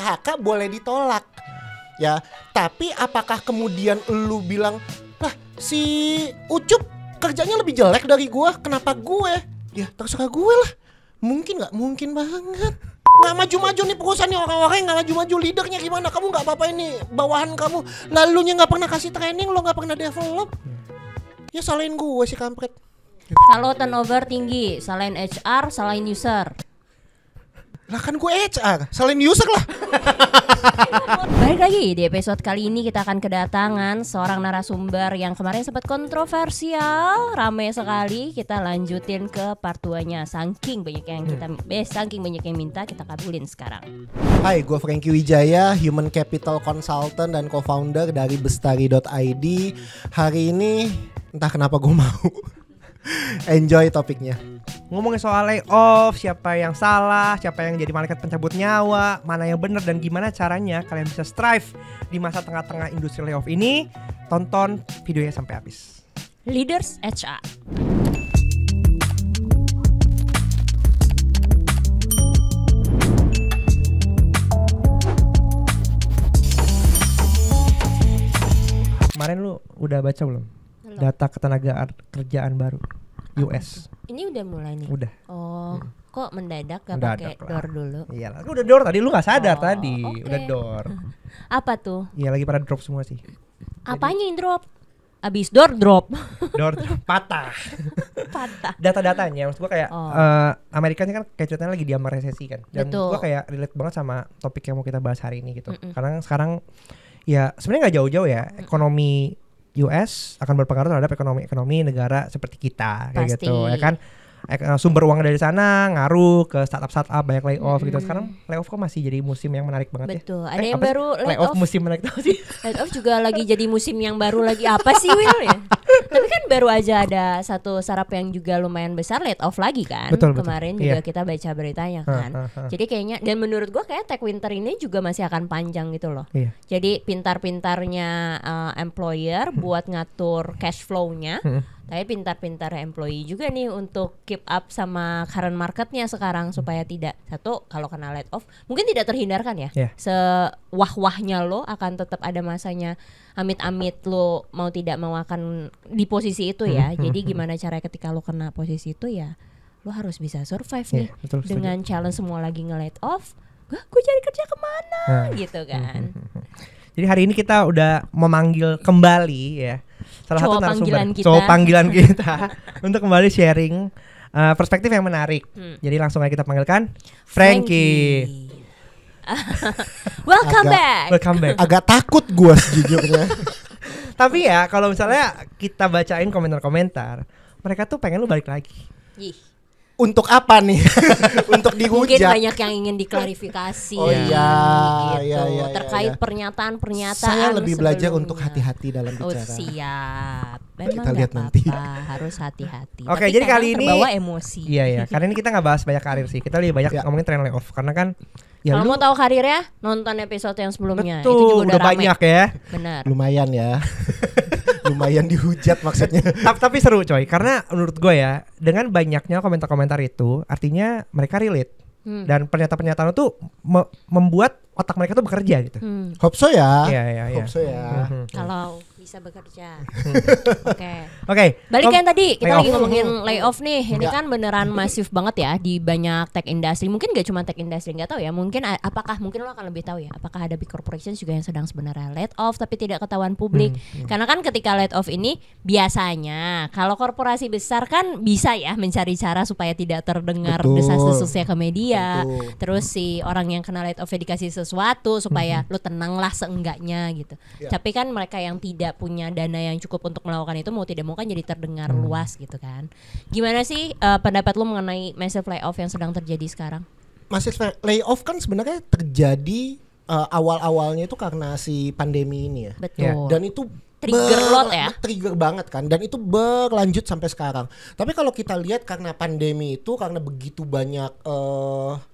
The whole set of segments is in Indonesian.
PHK boleh ditolak. Ya, tapi apakah kemudian lu bilang, "Lah, si Ucup kerjanya lebih jelek dari gue, kenapa gue?" Ya terserah gue lah. Mungkin gak? Mungkin banget. Gak maju-maju nih perusahaan nih, orang-orang yang gak maju-maju. Leadernya gimana? Kamu gak apa-apa ini, bawahan kamu lalunya gak pernah kasih training, lo gak pernah develop. Ya salahin gue sih kampret. Kalau turnover tinggi, salahin HR, salahin user. Lah kan gue HR, salahin user lah. Balik lagi di episode kali ini kita akan kedatangan seorang narasumber yang kemarin sempat kontroversial, rame sekali. Kita lanjutin ke part 2-nya. Saking banyak yang minta, kita kabulin sekarang. Hai, gue Frankie Wijaya, Human Capital Consultant dan co-founder dari bestari.id. Hari ini entah kenapa gue mau enjoy topiknya. Ngomongin soal layoff, siapa yang salah, siapa yang jadi malaikat pencabut nyawa, mana yang benar dan gimana caranya kalian bisa strive di masa tengah-tengah industri layoff ini. Tonton videonya sampai habis. Leaders HR. Kemarin lu udah baca belum? Data ketenaga kerjaan baru US. Ini udah mulai nih. Udah. Oh, kok mendadak gak pakai door dulu? Iya, aku udah door tadi, lu nggak sadar tadi. Okay. Udah door. Apa tuh? Iya, lagi pada drop semua sih. Apanya yang drop? Abis door drop. Door patah. Patah. Data-datanya maksud gua kayak Amerika ini kan kayak ceritanya lagi diambil resesi kan. Dan betul. gua kayak relate banget sama topik yang mau kita bahas hari ini gitu. Karena sekarang ya sebenarnya nggak jauh-jauh ya, ekonomi US akan berpengaruh terhadap ekonomi negara seperti kita kayak gitu ya kan. Sumber uang dari sana ngaruh ke startup banyak layoff gitu. Sekarang layoff kok masih jadi musim yang menarik banget. Betul. Ya. Ada yang baru layoff musim menarik tau sih. Layoff juga lagi jadi musim yang baru lagi apa sih Will ya? Tapi kan baru aja ada satu startup yang juga lumayan besar layoff lagi kan. Betul. Kemarin juga kita baca beritanya kan. Jadi kayaknya, dan menurut gua kayak tech winter ini juga masih akan panjang gitu loh. Jadi pintar-pintarnya employer buat ngatur cash flow-nya. Tapi pintar-pintar employee juga nih untuk keep up sama current marketnya sekarang supaya tidak, satu, kalau kena let off mungkin tidak terhindarkan ya. Sewah-wahnya lo akan tetap ada masanya, amit-amit lo mau tidak mau akan di posisi itu ya. Jadi gimana cara ketika lo kena posisi itu ya lo harus bisa survive nih. Betul, dengan challenge semua lagi nge-let off. Gue cari kerja kemana gitu kan. Jadi hari ini kita udah memanggil kembali ya salah satu narasumber cowok panggilan kita untuk kembali sharing perspektif yang menarik. Jadi langsung aja kita panggilkan Frankie. Welcome back. Agak takut gue sejujurnya. Tapi ya kalau misalnya kita bacain komentar-komentar, mereka tuh pengen lu balik lagi. Untuk apa nih? Untuk dihujat. Mungkin banyak yang ingin diklarifikasi. Oh iya, gitu. iya, terkait iya. pernyataan-pernyataan. Saya lebih belajar sebelumnya. untuk hati-hati dalam bicara. Siap. Memang Kita lihat nanti. Harus hati-hati. Oke, tapi jadi kali ini terbawa emosi. Iya. Kali ini kita nggak bahas banyak karir sih. Kita lebih banyak ngomongin tren layoff karena kan. Ya, kalau mau tahu karirnya, nonton episode yang sebelumnya. Betul, itu juga udah rame. banyak ya. Benar. Lumayan ya. Lumayan dihujat maksudnya. Tapi seru coy, karena menurut gue ya, dengan banyaknya komentar-komentar itu, artinya mereka relate. Dan pernyataan-pernyataan itu membuat otak mereka tuh bekerja gitu. Hope so ya. Iya. Hope so ya. Kalau bisa bekerja. Oke. Balik yang tadi kita layoff. lagi ngomongin layoff nih. Ini kan beneran masif banget ya di banyak tech industry. Mungkin gak cuma tech industry, nggak tahu ya. Mungkin lo akan lebih tahu ya. Apakah ada big corporations juga yang sedang sebenarnya laid off tapi tidak ketahuan publik. Karena kan ketika laid off ini biasanya kalau korporasi besar kan bisa ya mencari cara supaya tidak terdengar desas-desusnya ke media. Terus si orang yang kena laid off dikasih sesuatu supaya lo tenang lah seenggaknya gitu. Tapi kan mereka yang tidak punya dana yang cukup untuk melakukan itu mau tidak mau kan jadi terdengar luas gitu kan. Gimana sih pendapat lu mengenai massive layoff yang sedang terjadi sekarang? Massive layoff kan sebenarnya terjadi awal-awalnya itu karena si pandemi ini ya. Betul. Dan itu trigger lot ya. Trigger banget kan, dan itu berlanjut sampai sekarang. Tapi kalau kita lihat karena pandemi itu, karena begitu banyak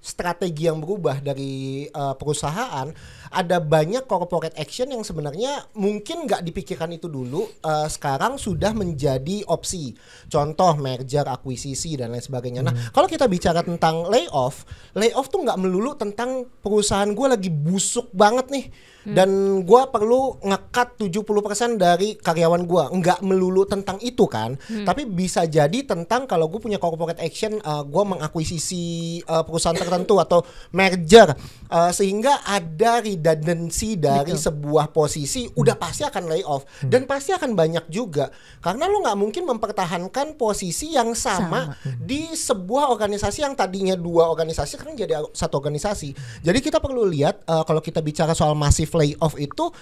strategi yang berubah dari perusahaan, ada banyak corporate action yang sebenarnya mungkin nggak dipikirkan itu dulu, sekarang sudah menjadi opsi. Contoh merger, akuisisi dan lain sebagainya. Nah, kalau kita bicara tentang layoff tuh nggak melulu tentang perusahaan gue lagi busuk banget nih. Dan gue perlu nge-cut 70% dari karyawan gue. Nggak melulu tentang itu kan. Tapi bisa jadi tentang kalau gue punya corporate action, gue mengakuisisi perusahaan tertentu atau merger, sehingga ada redundancy dari sebuah posisi, udah pasti akan layoff. Dan pasti akan banyak juga. Karena lo nggak mungkin mempertahankan posisi yang sama di sebuah organisasi yang tadinya 2 organisasi sekarang jadi 1 organisasi. Jadi kita perlu lihat, kalau kita bicara soal massive layoff itu,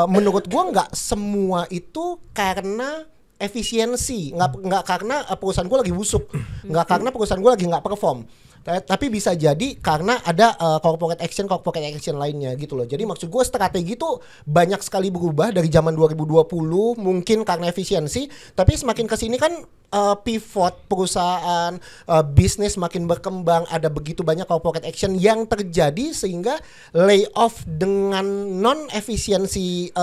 menurut gua nggak semua itu karena efisiensi, nggak karena perusahaan gua lagi busuk, nggak karena perusahaan gua lagi nggak perform. Tapi bisa jadi karena ada corporate action lainnya gitu loh. Jadi maksud gue strategi tuh banyak sekali berubah dari zaman 2020, mungkin karena efisiensi, tapi semakin kesini kan pivot perusahaan, bisnis makin berkembang, ada begitu banyak corporate action yang terjadi sehingga layoff dengan non efisiensi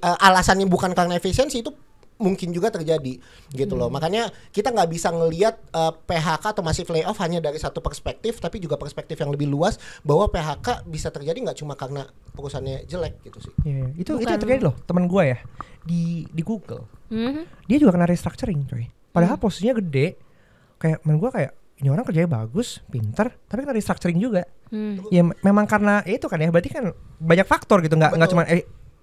alasannya bukan karena efisiensi itu mungkin juga terjadi gitu loh. Makanya kita nggak bisa ngelihat PHK atau massive layoff hanya dari satu perspektif, tapi juga perspektif yang lebih luas bahwa PHK bisa terjadi nggak cuma karena perusahaannya jelek gitu sih. Itu terjadi loh, teman gue ya di Google. Dia juga kena restructuring coy. Padahal posisinya gede. Kayak menurut gue kayak ini orang kerjanya bagus, pintar, tapi kena restructuring juga. Ya memang karena itu kan ya, berarti kan banyak faktor gitu, nggak cuma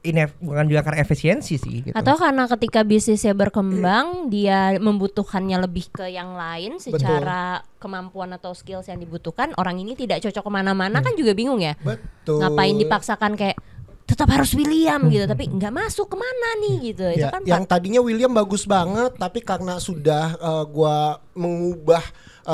ini bukan juga karena efisiensi sih gitu. Atau karena ketika bisnisnya berkembang dia membutuhkannya lebih ke yang lain secara kemampuan atau skills yang dibutuhkan, orang ini tidak cocok kemana-mana kan juga bingung ya. Betul. Ngapain dipaksakan kayak tetap harus William gitu, tapi nggak masuk kemana nih gitu. Ya, itu kan yang tadinya William bagus banget, tapi karena sudah gua mengubah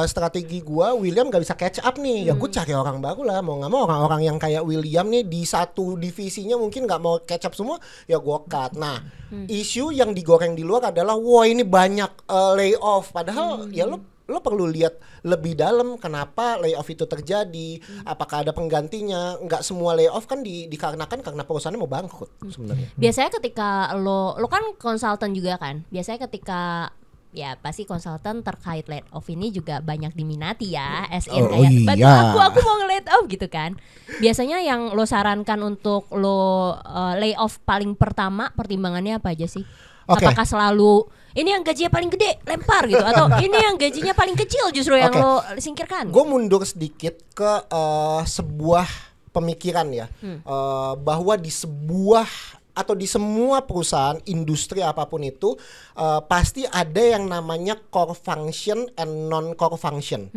strategi gua, William gak bisa catch up nih. Ya gue cari orang baru lah, mau nggak mau orang-orang yang kayak William nih di satu divisinya mungkin nggak mau catch up semua, ya gua cut. Nah, isu yang digoreng di luar adalah wah ini banyak layoff, padahal ya lo perlu lihat lebih dalam kenapa layoff itu terjadi, apakah ada penggantinya. Nggak semua layoff kan dikarenakan karena perusahaannya mau bangkrut sebenarnya. Biasanya ketika lo kan konsultan juga kan, biasanya ketika ya pasti konsultan terkait layoff ini juga banyak diminati ya, kayak bantu aku mau nge-layoff gitu kan. Biasanya yang lo sarankan untuk lo layoff paling pertama pertimbangannya apa aja sih? Apakah selalu ini yang gajinya paling gede lempar gitu, atau ini yang gajinya paling kecil justru yang lo singkirkan? Gue mundur sedikit ke sebuah pemikiran ya, bahwa di sebuah atau di semua perusahaan industri apapun itu pasti ada yang namanya core function and non core function.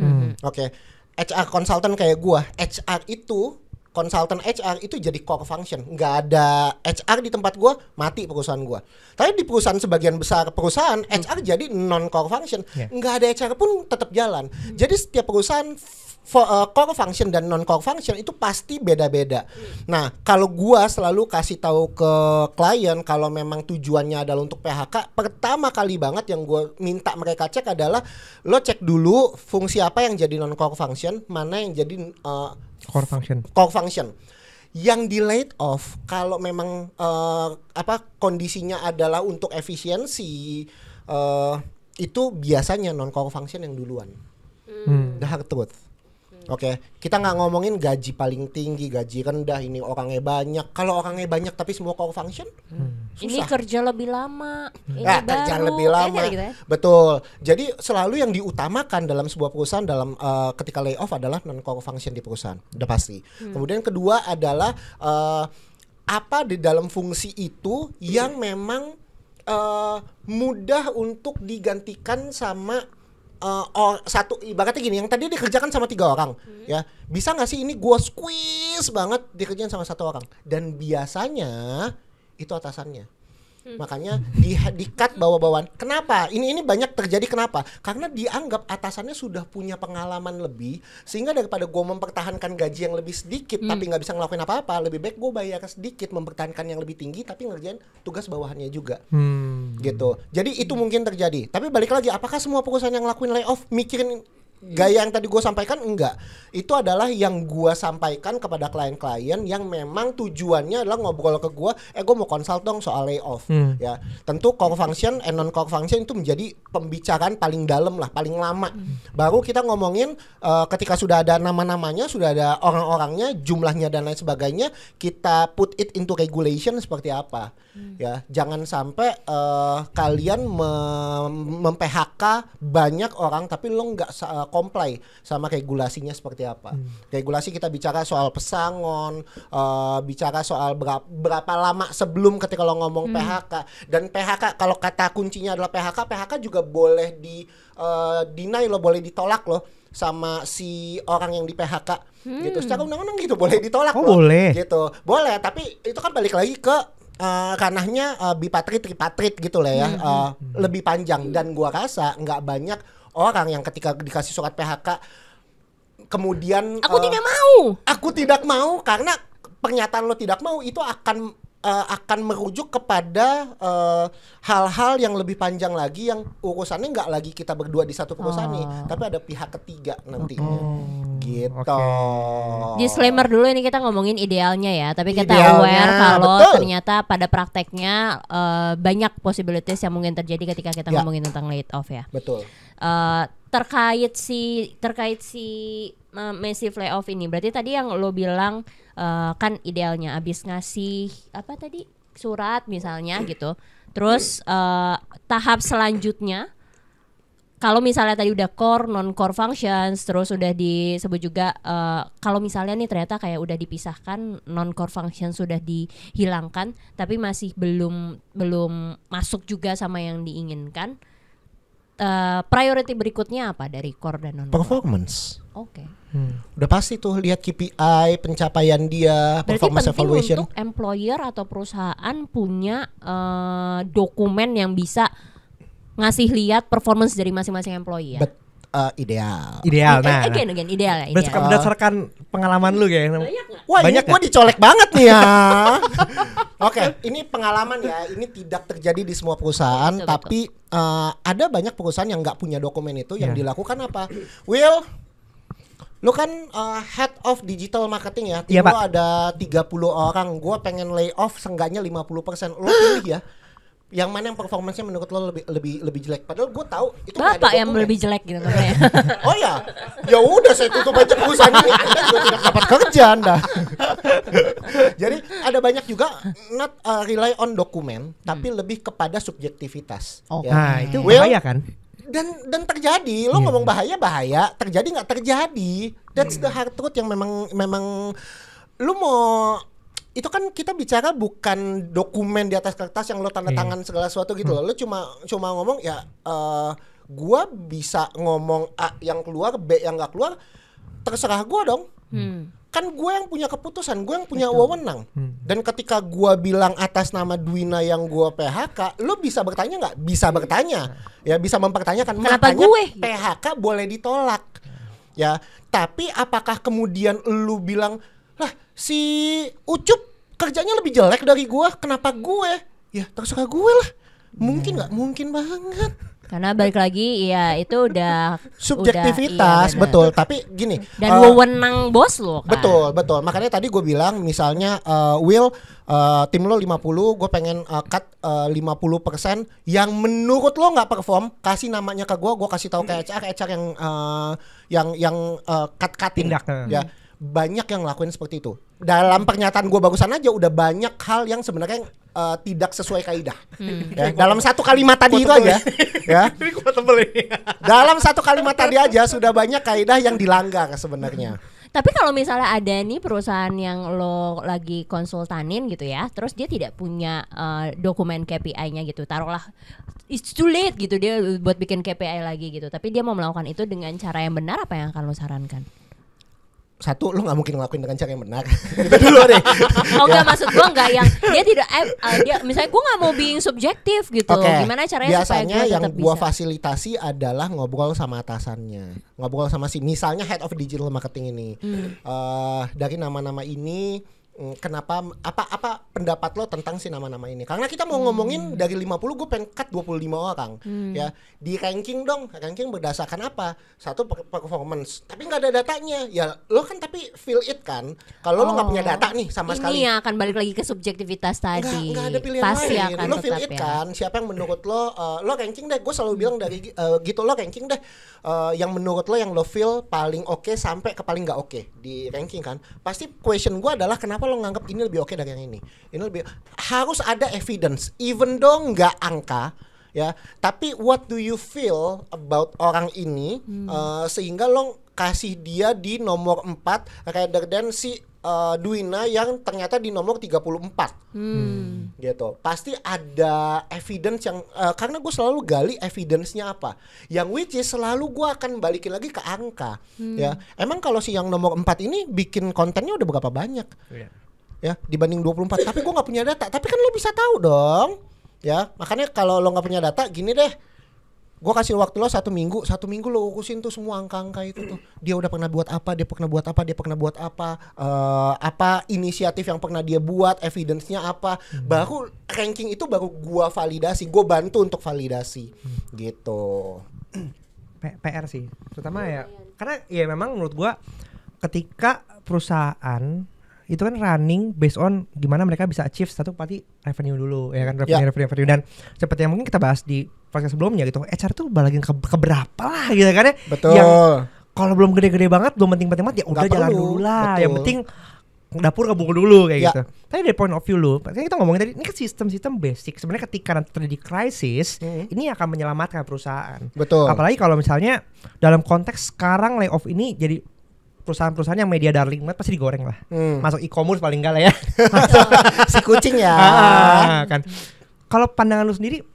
HR consultant kayak gua, konsultan HR itu jadi core function. Nggak ada HR di tempat gue, mati perusahaan gue. Tapi di perusahaan sebagian besar perusahaan, HR jadi non core function. Nggak ada HR pun tetap jalan. Jadi setiap perusahaan core function dan non core function itu pasti beda-beda. Nah, kalau gue selalu kasih tahu ke klien kalau memang tujuannya adalah untuk PHK, pertama kali banget yang gue minta mereka cek adalah lo cek dulu fungsi apa yang jadi non core function, mana yang jadi core function. Yang di laid off kalau memang kondisinya adalah untuk efisiensi, itu biasanya non core function yang duluan. The hard truth. Kita nggak ngomongin gaji paling tinggi, gaji rendah, ini orangnya banyak. Kalau orangnya banyak tapi semua core function, ini kerja lebih lama, kerja lebih lama, gitu ya? Betul. Jadi selalu yang diutamakan dalam sebuah perusahaan dalam ketika layoff adalah non core function di perusahaan, udah pasti. Kemudian kedua adalah apa di dalam fungsi itu yang memang mudah untuk digantikan sama satu, ibaratnya gini, yang tadi dikerjakan sama 3 orang, ya bisa nggak sih ini gue squeeze banget dikerjain sama 1 orang, dan biasanya itu atasannya. Makanya di-cut bawah-bawahan. Kenapa? Ini banyak terjadi kenapa? Karena dianggap atasannya sudah punya pengalaman lebih, sehingga daripada gue mempertahankan gaji yang lebih sedikit tapi nggak bisa ngelakuin apa-apa, lebih baik gue bayar sedikit mempertahankan yang lebih tinggi tapi ngerjain tugas bawahannya juga. Gitu. Jadi itu mungkin terjadi. Tapi balik lagi, apakah semua perusahaan yang ngelakuin layoff mikirin gaya yang tadi gue sampaikan? Enggak. Itu adalah yang gue sampaikan kepada klien-klien yang memang tujuannya adalah ngobrol ke gue, gue mau consult dong soal layoff. Ya, tentu core function and non core function itu menjadi pembicaraan paling dalam lah, paling lama. Baru kita ngomongin ketika sudah ada nama-namanya, sudah ada orang-orangnya, jumlahnya dan lain sebagainya, kita put it into regulation seperti apa. Ya, jangan sampai kalian mem-PHK banyak orang tapi lo nggak comply sama regulasinya seperti apa. Regulasi kita bicara soal pesangon, bicara soal berapa lama sebelum ketika lo ngomong PHK. Dan PHK kalau kata kuncinya adalah PHK juga boleh di deny lo, boleh ditolak lo sama si orang yang di PHK gitu. Secara undang-undang gitu boleh ditolak lo. Boleh. Gitu. Boleh, tapi itu kan balik lagi ke ranahnya bipatrit tripatrit gitu lah ya. Lebih panjang dan gua rasa nggak banyak orang yang ketika dikasih surat PHK kemudian aku tidak mau karena pernyataan lo tidak mau itu akan merujuk kepada hal-hal yang lebih panjang lagi yang urusannya nggak lagi kita berdua di satu perusahaan nih, tapi ada pihak ketiga nantinya. Gitu. Disclaimer dulu, ini kita ngomongin idealnya ya, tapi kita Idealnya, aware kalau betul. ternyata pada prakteknya banyak possibilities yang mungkin terjadi ketika kita ngomongin tentang laid off ya. Betul. Terkait si massive layoff ini, berarti tadi yang lo bilang kan idealnya abis ngasih apa tadi surat misalnya gitu, terus tahap selanjutnya kalau misalnya tadi udah core non core functions, terus udah disebut juga kalau misalnya nih ternyata kayak udah dipisahkan, non core functions sudah dihilangkan tapi masih belum masuk juga sama yang diinginkan, priority berikutnya apa dari core dan non core? Performance. Oke. Udah pasti tuh lihat KPI, pencapaian dia, Berarti performance penting evaluation. untuk employer atau perusahaan punya dokumen yang bisa ngasih lihat performance dari masing-masing employee ya. Ideal. Ideal. Nah, Again, ideal ya. Ideal. berdasarkan pengalaman lu kayak. Wah, Banyak ini gue dicolek banget nih ya. Oke, ini pengalaman ya. Ini tidak terjadi di semua perusahaan, Betul. tapi ada banyak perusahaan yang nggak punya dokumen itu. Yang dilakukan apa? Will, lu kan head of digital marketing ya. Tim Iya, lu Pak. ada 30 orang. Gue pengen lay off seenggaknya 50%. Lu pilih ya. Yang mana yang performance-nya menurut lo lebih jelek? Padahal gue tahu itu nggak ada Bapak yang dokumen. lebih jelek gitu makanya. Oh ya udah saya tutup aja perusahaan ini. Anda juga tidak dapat kerja Anda. Jadi ada banyak juga not rely on dokumen, tapi lebih kepada subjektivitas. Oke. Nah, itu Will, bahaya kan? dan terjadi, lo ngomong bahaya, terjadi nggak terjadi. That's the hard truth yang memang lo mau. Itu kan kita bicara bukan dokumen di atas kertas yang lo tanda tangan segala sesuatu gitu loh. Lo cuma ngomong ya gua bisa ngomong A yang keluar, B yang nggak keluar, terserah gua dong. Kan gue yang punya keputusan, gue yang punya wewenang. Dan ketika gue bilang atas nama Dwina yang gue PHK, lo bisa bertanya nggak? Bisa bertanya, ya bisa mempertanyakan. Kenapa Makanya gue? PHK boleh ditolak, ya. Tapi apakah kemudian lo bilang, lah si Ucup kerjanya lebih jelek dari gue, kenapa gue? Ya terserah gue lah. Mungkin nggak? Mungkin banget. Karena balik lagi ya itu udah Subjektivitas, iya, betul. Tapi gini. Dan wewenang bos lo kan. Betul. Makanya tadi gue bilang misalnya Will, tim lo 50, gue pengen cut 50% yang menurut lo nggak perform, kasih namanya ke gue kasih tahu ke HR yang cut-cutting. Tindak. Ya, banyak yang ngelakuin seperti itu. Dalam pernyataan gue bagusan aja udah banyak hal yang sebenarnya tidak sesuai kaidah. Ya, dalam satu kalimat tadi itu aja, ya. Dalam satu kalimat tadi aja sudah banyak kaidah yang dilanggar sebenarnya. Tapi kalau misalnya ada nih perusahaan yang lo lagi konsultanin gitu ya, terus dia tidak punya dokumen KPI-nya gitu, taruhlah it's too late gitu dia buat bikin KPI lagi gitu, tapi dia mau melakukan itu dengan cara yang benar, apa yang akan lo sarankan? Satu, lo nggak mungkin ngelakuin dengan cara yang benar. Itu dulu deh. Oh enggak, maksud gue enggak yang dia tidak dia misalnya gue nggak mau being subjektif gitu. Oke. Gimana caranya supaya Biasanya gue yang tetap gua bisa? fasilitasi adalah ngobrol sama atasannya, ngobrol sama misalnya head of digital marketing ini. Dari nama-nama ini, kenapa apa pendapat lo tentang si nama-nama ini? Karena kita mau ngomongin dari 50 gue pengen cut 25 orang. Ya, di ranking dong. Ranking berdasarkan apa? Satu performance. Tapi nggak ada datanya. Ya, lo kan tapi feel it kan. Kalau lo nggak punya data nih sama sekali. Ini yang akan balik lagi ke subjektivitas tadi. Nggak ada pilihan Pasti lain. akan Lo feel tetap it ya. kan. Siapa yang menurut lo ranking deh. Gue selalu bilang dari gitu lo ranking deh. Yang menurut lo yang lo feel paling oke sampai ke paling nggak oke di ranking kan. Pasti question gue adalah kenapa lo nganggap ini lebih oke dari yang ini. Ini lebih harus ada evidence. Even though nggak angka ya, tapi what do you feel about orang ini sehingga lo kasih dia di nomor 4 rather than si Duina yang ternyata di nomor 34 gitu. Pasti ada evidence yang karena gue selalu gali evidence-nya apa, yang which is selalu gue akan balikin lagi ke angka. Ya, emang kalau si yang nomor 4 ini bikin kontennya udah berapa banyak ya dibanding 24, tapi gue nggak punya data. Tapi kan lo bisa tahu dong ya. Makanya kalau lo nggak punya data, gini deh, gue kasih waktu lo 1 minggu lo urusin tuh semua angka-angka itu tuh. Dia udah pernah buat apa, dia pernah buat apa, apa inisiatif yang pernah dia buat, evidence-nya apa. Baru ranking itu baru gue validasi, gue bantu untuk validasi gitu. PR sih, terutama ya, karena ya memang menurut gua ketika perusahaan itu kan running based on gimana mereka bisa achieve satu pasti revenue dulu ya kan, revenue dan seperti yang mungkin kita bahas di podcast sebelumnya gitu, HR tuh balikin ke berapa lah gitu kan ya. Betul. Yang kalau belum gede-gede banget, belum penting-penting banget ya udah jalan perlu. dulu lah. Betul. Yang penting dapur kebuk dulu kayak Ya. gitu. Tapi dari point of view lu, kan kita ngomongin tadi ini kan sistem-sistem basic. Sebenarnya ketika nanti terjadi krisis, ini akan menyelamatkan perusahaan. Betul. Apalagi kalau misalnya dalam konteks sekarang layoff ini jadi perusahaan-perusahaan yang media darling banget pasti digoreng lah. Masuk e-commerce paling enggak lah ya. Si kucing ya. Kan. Kalau pandangan lu sendiri,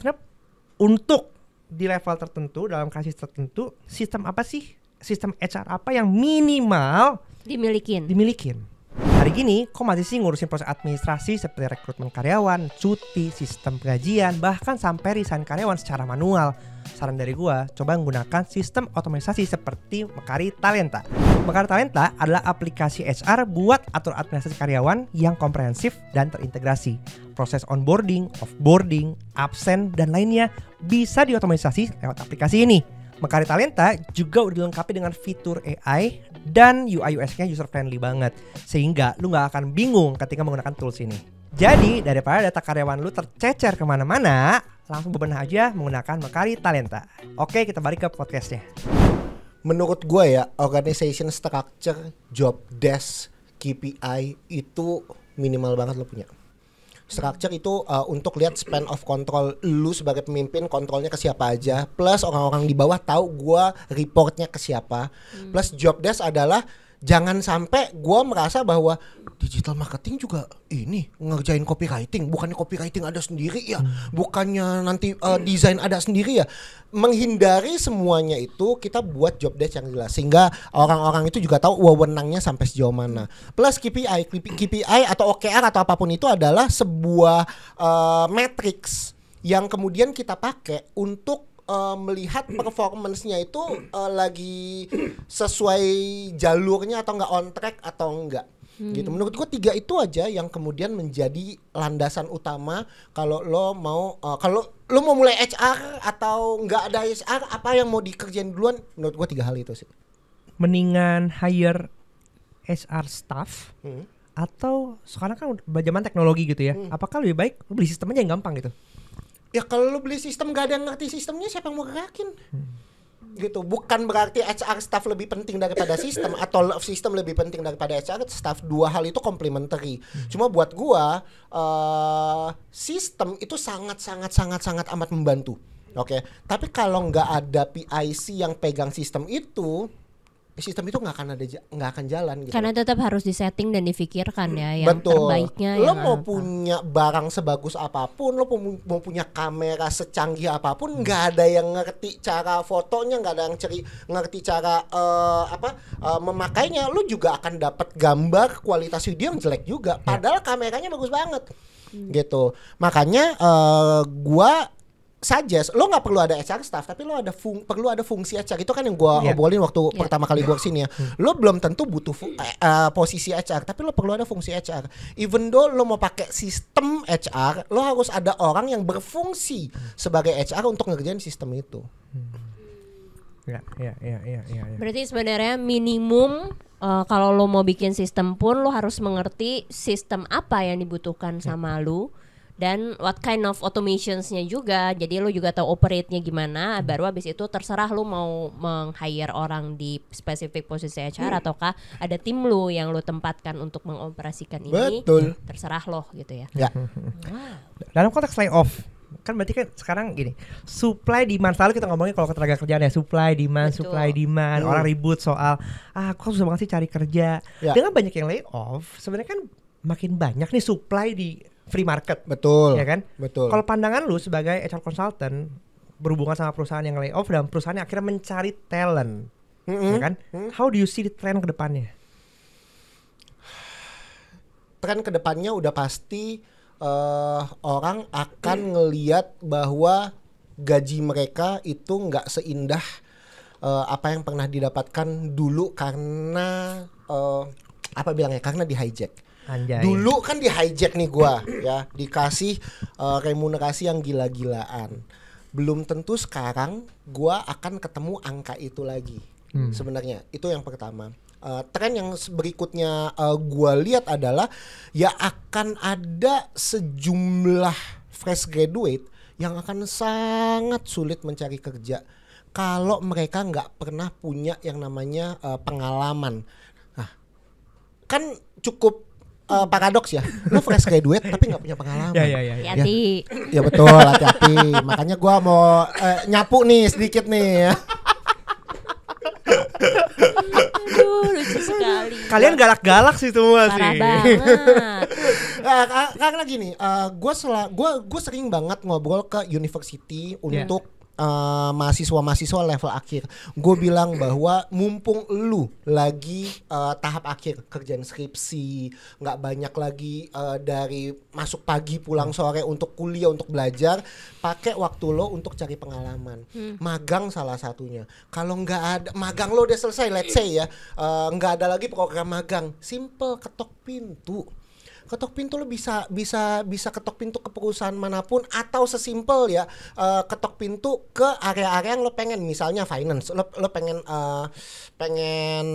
untuk di level tertentu dalam krisis tertentu, sistem apa sih? Sistem HR apa yang minimal dimilikin? Hari gini, kok masih sih ngurusin proses administrasi seperti rekrutmen karyawan, cuti, sistem penggajian, bahkan sampai resign karyawan secara manual. Saran dari gua, coba menggunakan sistem otomatisasi seperti Mekari Talenta. Mekari Talenta adalah aplikasi HR buat atur administrasi karyawan yang komprehensif dan terintegrasi. Proses onboarding, offboarding, absen, dan lainnya bisa diotomatisasi lewat aplikasi ini. Mekari Talenta juga udah dilengkapi dengan fitur AI dan UI UX-nya user friendly banget, sehingga lu gak akan bingung ketika menggunakan tools ini. Jadi daripada data karyawan lu tercecer kemana-mana, langsung bebenah aja menggunakan Mekari Talenta. Oke, kita balik ke podcastnya. Menurut gue ya, organization structure, job desk, KPI itu minimal banget lo punya. Structure itu untuk lihat span of control lu sebagai pemimpin, kontrolnya ke siapa aja. Plus orang-orang di bawah tahu gue reportnya ke siapa. Plus job desk adalah jangan sampai gue merasa bahwa digital marketing juga ini ngerjain copywriting. Bukannya copywriting ada sendiri ya, bukannya nanti desain ada sendiri ya. Menghindari semuanya itu, kita buat job desk yang jelas sehingga orang-orang itu juga tahu wewenangnya sampai sejauh mana. Plus KPI atau OKR atau apapun itu adalah sebuah matrix yang kemudian kita pakai untuk melihat performance-nya itu lagi sesuai jalurnya atau enggak, on track atau enggak. Gitu. Menurut gue 3 itu aja yang kemudian menjadi landasan utama kalau lo mau kalau lo mau mulai HR atau enggak ada HR, apa yang mau dikerjain duluan. Menurut gue 3 hal itu sih. Mendingan hire HR staff atau sekarang kan zaman teknologi gitu ya. Apakah lebih baik lo beli sistem aja yang gampang gitu? Ya kalau lo beli sistem gak ada yang ngerti sistemnya, siapa yang mau gerakin? Gitu. Bukan berarti HR staff lebih penting daripada sistem atau sistem lebih penting daripada HR staff. 2 hal itu complementary. Cuma buat gua sistem itu sangat amat membantu. Oke. Tapi kalau nggak ada PIC yang pegang sistem itu, sistem itu nggak akan jalan gitu. Karena tetap harus disetting dan difikirkan ya yang Betul. terbaiknya. Lo yang mau apa. punya barang sebagus apapun, lo mau punya kamera secanggih apapun, nggak ada yang ngerti cara fotonya, nggak ada yang ngerti cara memakainya, lo juga akan dapat gambar kualitas video yang jelek juga. Padahal kameranya bagus banget, gitu. Makanya gua suggest lo nggak perlu ada HR staff, tapi lo perlu ada fungsi HR. Itu kan yang gue obrolin waktu pertama kali gue kesini ya. Lo belum tentu butuh posisi HR, tapi lo perlu ada fungsi HR. Even though lo mau pakai sistem HR, lo harus ada orang yang berfungsi sebagai HR untuk ngerjain sistem itu. Ya. Berarti sebenarnya minimum kalau lo mau bikin sistem pun lo harus mengerti sistem apa yang dibutuhkan sama lo. Dan what kind of automationsnya juga, jadi lo juga tahu operate-nya gimana. Baru habis itu terserah lo mau meng-hire orang di spesifik posisi HR ataukah ada tim lo yang lo tempatkan untuk mengoperasikan ini. Betul. Terserah lo gitu ya. Ya. Dalam konteks layoff, kan berarti kan sekarang gini, supply demand, selalu kita ngomongin kalau ketenaga kerjaan ya, supply demand, Betul. supply demand. Orang ribut soal kok susah banget sih cari kerja. Dengan banyak yang layoff, sebenarnya kan makin banyak nih supply di free market. Betul. Ya kan? Betul. Kalau pandangan lu sebagai HR consultant berhubungan sama perusahaan yang layoff dan perusahaan yang akhirnya mencari talent, ya kan? How do you see the trend ke depannya? Tren ke depannya udah pasti orang akan ngelihat bahwa gaji mereka itu nggak seindah apa yang pernah didapatkan dulu karena karena di hijack. Anjay. Dulu kan di hijack nih gua ya, dikasih remunerasi yang gila-gilaan. Belum tentu sekarang gua akan ketemu angka itu lagi. Sebenarnya itu yang pertama. Tren yang berikutnya gua lihat adalah ya akan ada sejumlah fresh graduate yang akan sangat sulit mencari kerja kalau mereka nggak pernah punya yang namanya pengalaman. Nah, kan cukup paradoks ya, lo fresh graduate tapi nggak punya pengalaman. Ya. Hati-hati. Ya betul, hati-hati. Makanya gua mau nyapu nih sedikit nih ya. Aduh, lucu sekali. Kalian galak-galak sih semua Parah sih. banget. Karena gini, gue sering banget ngobrol ke university untuk mahasiswa-mahasiswa level akhir. Gue bilang bahwa mumpung lu lagi tahap akhir kerjaan skripsi, nggak banyak lagi dari masuk pagi pulang sore untuk kuliah, untuk belajar, pakai waktu lo untuk cari pengalaman. Magang salah satunya. Kalau nggak ada magang, lo udah selesai, let's say ya, nggak ada lagi program magang, simple, ketok pintu. Ketok pintu lo bisa ketok pintu ke perusahaan manapun, atau sesimpel ya ketok pintu ke area-area yang lo pengen, misalnya finance, lo pengen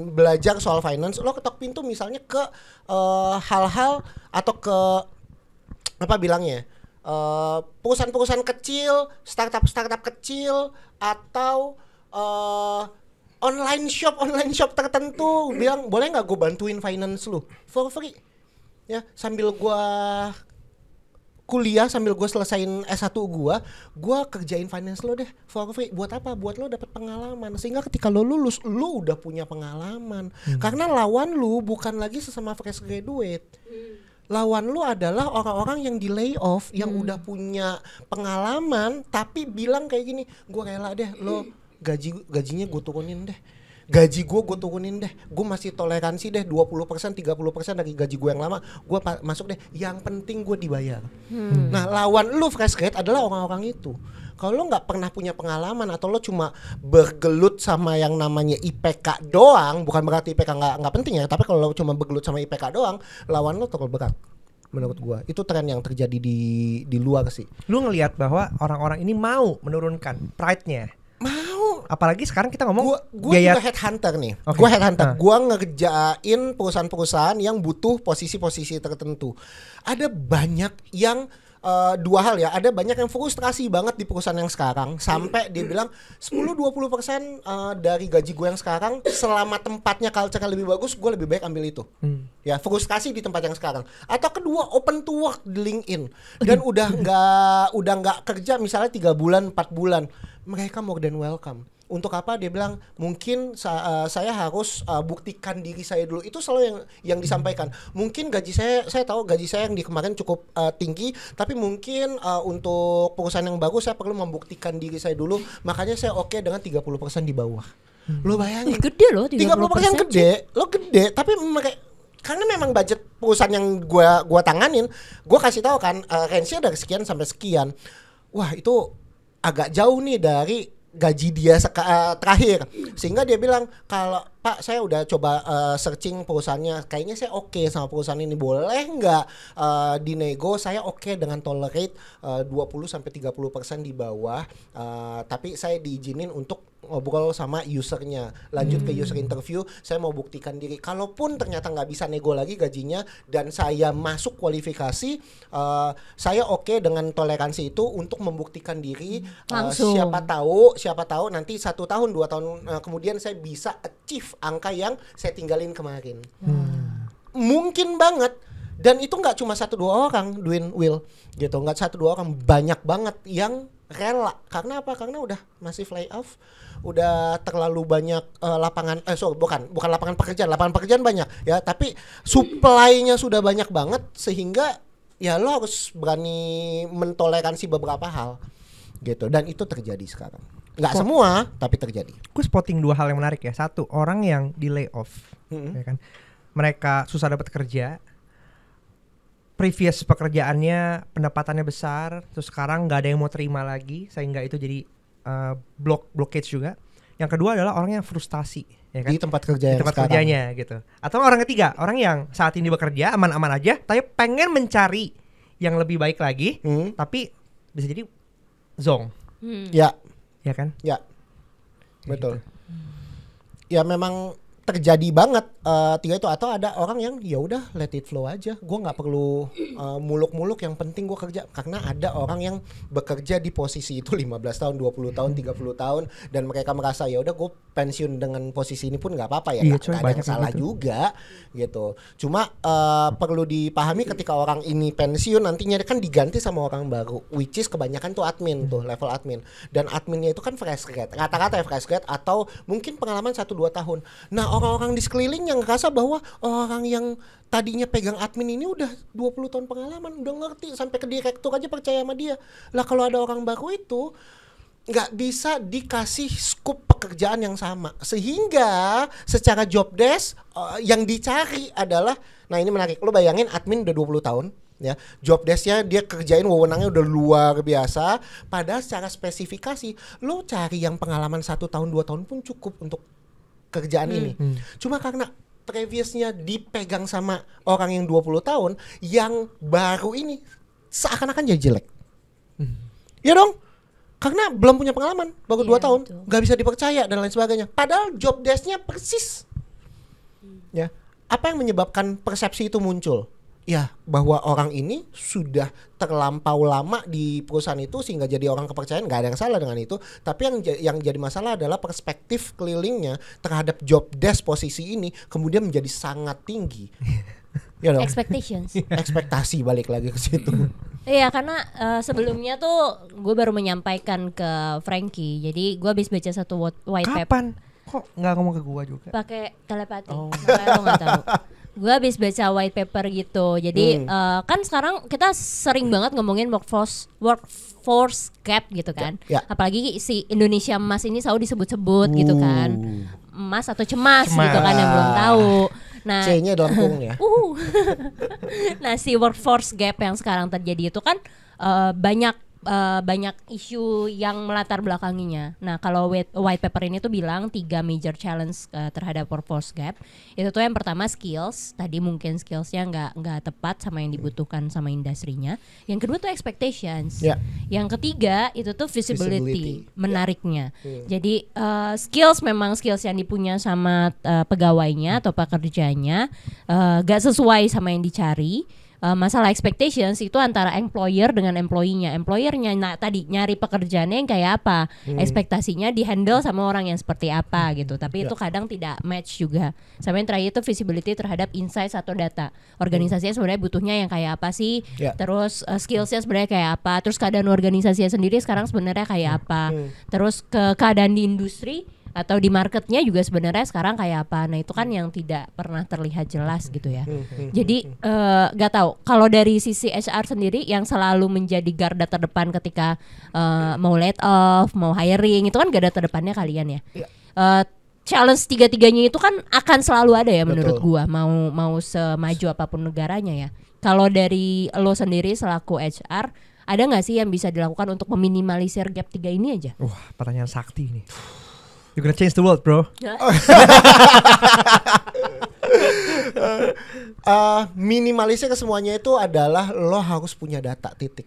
belajar soal finance, lo ketok pintu misalnya ke hal-hal atau ke perusahaan-perusahaan kecil, startup kecil, atau online shop tertentu, bilang boleh nggak gue bantuin finance lu for free. Ya, sambil gua kuliah, sambil gua selesain S1 gua kerjain finance lo deh for free. Buat apa? Buat lo dapet pengalaman. Sehingga ketika lo lulus, lo udah punya pengalaman. Karena lawan lo bukan lagi sesama fresh graduate. Lawan lo adalah orang-orang yang di layoff, yang udah punya pengalaman, tapi bilang kayak gini, gua rela deh lo gajinya gue turunin deh. Gaji gue turunin deh, gue masih toleransi deh 20%, 30% dari gaji gue yang lama, gue masuk deh, yang penting gue dibayar. Nah, lawan lu fresh grade adalah orang-orang itu. Kalau lo nggak pernah punya pengalaman, atau lo cuma bergelut sama yang namanya IPK doang, bukan berarti IPK nggak penting ya, tapi kalau lo cuma bergelut sama IPK doang, lawan lo terlalu berat. Menurut gue itu tren yang terjadi di luar sih. Lu ngelihat bahwa orang-orang ini mau menurunkan pride-nya. Mau. Apalagi sekarang kita ngomong Gue juga headhunter nih. Okay. Gue headhunter. Gue ngerjain perusahaan-perusahaan yang butuh posisi-posisi tertentu. Ada banyak yang dua hal ya. Ada banyak yang frustrasi banget di perusahaan yang sekarang, sampai dia bilang 10-20% dari gaji gue yang sekarang, selama tempatnya culture lebih bagus, gue lebih baik ambil itu. Ya, frustrasi di tempat yang sekarang. Atau kedua, open to work di LinkedIn, dan udah nggak kerja misalnya 3 bulan 4 bulan, mereka more than welcome. Untuk apa? Dia bilang mungkin saya harus buktikan diri saya dulu. Itu selalu yang disampaikan. Mungkin gaji saya tahu gaji saya yang di kemarin cukup tinggi, tapi mungkin untuk perusahaan yang bagus saya perlu membuktikan diri saya dulu. Makanya saya oke dengan 30% di bawah. Lo bayangin. Gede loh 30% gede. Lo gede, tapi karena memang budget perusahaan yang gua tanganin, gua kasih tahu kan range-nya dari sekian sampai sekian. Wah, itu agak jauh nih dari gaji dia terakhir, sehingga dia bilang kalau Pak saya udah coba searching perusahaannya, kayaknya saya oke sama perusahaan ini, boleh nggak dinego, saya oke dengan tolerate 20-30% di bawah, tapi saya diizinin untuk ngobrol sama usernya, lanjut ke user interview, saya mau buktikan diri. Kalaupun ternyata nggak bisa nego lagi gajinya dan saya masuk kualifikasi, saya oke dengan toleransi itu untuk membuktikan diri. Siapa tahu nanti 1 tahun 2 tahun kemudian saya bisa achieve angka yang saya tinggalin kemarin. Mungkin banget. Dan itu nggak cuma 1-2 orang, Will, gitu. Nggak 1-2 orang, banyak banget yang rela. Karena apa? Karena udah massive layoff, udah terlalu banyak lapangan bukan lapangan pekerjaan banyak ya, tapi supply-nya sudah banyak banget sehingga ya lo harus berani mentoleransi beberapa hal gitu, dan itu terjadi sekarang. Nggak semua, tapi terjadi. Gue spotting 2 hal yang menarik ya. Satu, orang yang di layoff, ya kan, mereka susah dapat kerja, previous pekerjaannya pendapatannya besar, terus sekarang nggak ada yang mau terima lagi, sehingga itu jadi blockage juga. Yang kedua adalah orang yang frustasi, ya kan? Di tempat kerjanya gitu. Atau orang ketiga, orang yang saat ini bekerja aman-aman aja, tapi pengen mencari yang lebih baik lagi, tapi bisa jadi zong. Ya kan? Ya, betul. Ya memang terjadi banget 3 itu. Atau ada orang yang ya udah let it flow aja, gue nggak perlu muluk-muluk, yang penting gue kerja. Karena ada orang yang bekerja di posisi itu 15 tahun, 20 tahun, 30 tahun, dan mereka merasa ya udah gue pensiun dengan posisi ini pun nggak apa-apa ya, nggak ada yang salah juga gitu. Cuma perlu dipahami ketika orang ini pensiun nantinya kan diganti sama orang baru, which is kebanyakan tuh admin tuh, level admin, dan adminnya itu kan fresh grad, rata-rata ya fresh grad atau mungkin pengalaman 1-2 tahun. Nah orang-orang di sekeliling yang ngerasa bahwa orang yang tadinya pegang admin ini udah 20 tahun pengalaman, udah ngerti, sampai ke direktur aja percaya sama dia. Lah kalau ada orang baru itu nggak bisa dikasih skup pekerjaan yang sama, sehingga secara job desk yang dicari adalah, nah ini menarik, lo bayangin admin udah 20 tahun ya, job desknya dia kerjain, wewenangnya udah luar biasa, padahal secara spesifikasi lo cari yang pengalaman 1 tahun 2 tahun pun cukup untuk kerjaan ini. Cuma karena previousnya dipegang sama orang yang 20 tahun, yang baru ini seakan-akan jadi jelek. Ya dong, karena belum punya pengalaman, baru 2 tahun, nggak bisa dipercaya dan lain sebagainya. Padahal job desk-nya persis. Ya, apa yang menyebabkan persepsi itu muncul? Ya, bahwa orang ini sudah terlampau lama di perusahaan itu sehingga jadi orang kepercayaan. Nggak ada yang salah dengan itu. Tapi yang jadi masalah adalah perspektif kelilingnya terhadap job desk posisi ini kemudian menjadi sangat tinggi. Ya dong. Ekspektasi balik lagi ke situ. Iya, karena sebelumnya tuh gue baru menyampaikan ke Frankie. Jadi gue habis baca satu white paper. Kapan? Kok nggak ngomong ke gue juga? Pakai telepati. Makanya lo nggak tahu. Gue habis baca white paper gitu. Jadi kan sekarang kita sering banget ngomongin workforce gap gitu kan. Apalagi si Indonesia Emas ini selalu disebut-sebut gitu kan. Emas atau cemas gitu kan, yang belum tahu. Nah, C-nya dalam kurung ya. Nah, si workforce gap yang sekarang terjadi itu kan banyak isu yang melatar belakanginya. Nah, kalau white paper ini tuh bilang 3 major challenge terhadap workforce gap. Itu tuh yang pertama skills. Tadi mungkin skillsnya nggak tepat sama yang dibutuhkan sama industrinya. Yang kedua tuh expectations. Yang ketiga itu tuh visibility. Menariknya. Jadi skills memang skills yang dipunya sama pegawainya atau pekerjanya nggak sesuai sama yang dicari. masalah expectations itu antara employer dengan employee-nya. Employer-nya tadi nyari pekerjaannya yang kayak apa, ekspektasinya di-handle sama orang yang seperti apa gitu. Tapi itu kadang tidak match juga. Sama yang terakhir itu visibility terhadap insights atau data. Organisasinya sebenarnya butuhnya yang kayak apa sih? Terus skillsnya sebenarnya kayak apa? Terus keadaan organisasinya sendiri sekarang sebenarnya kayak apa? Terus keadaan di industri atau di marketnya juga sebenarnya sekarang kayak apa. Nah itu kan yang tidak pernah terlihat jelas gitu ya. Jadi gak tahu kalau dari sisi HR sendiri yang selalu menjadi garda terdepan ketika mau let off, mau hiring, itu kan garda terdepannya kalian ya. Challenge tiga-tiganya itu kan akan selalu ada ya menurut gua, mau semaju apapun negaranya ya. Kalau dari lo sendiri selaku HR, ada nggak sih yang bisa dilakukan untuk meminimalisir gap 3 ini aja? Wah, pertanyaan sakti nih. You're gonna change the world, bro. Minimalisir ke semuanya itu adalah lo harus punya data titik.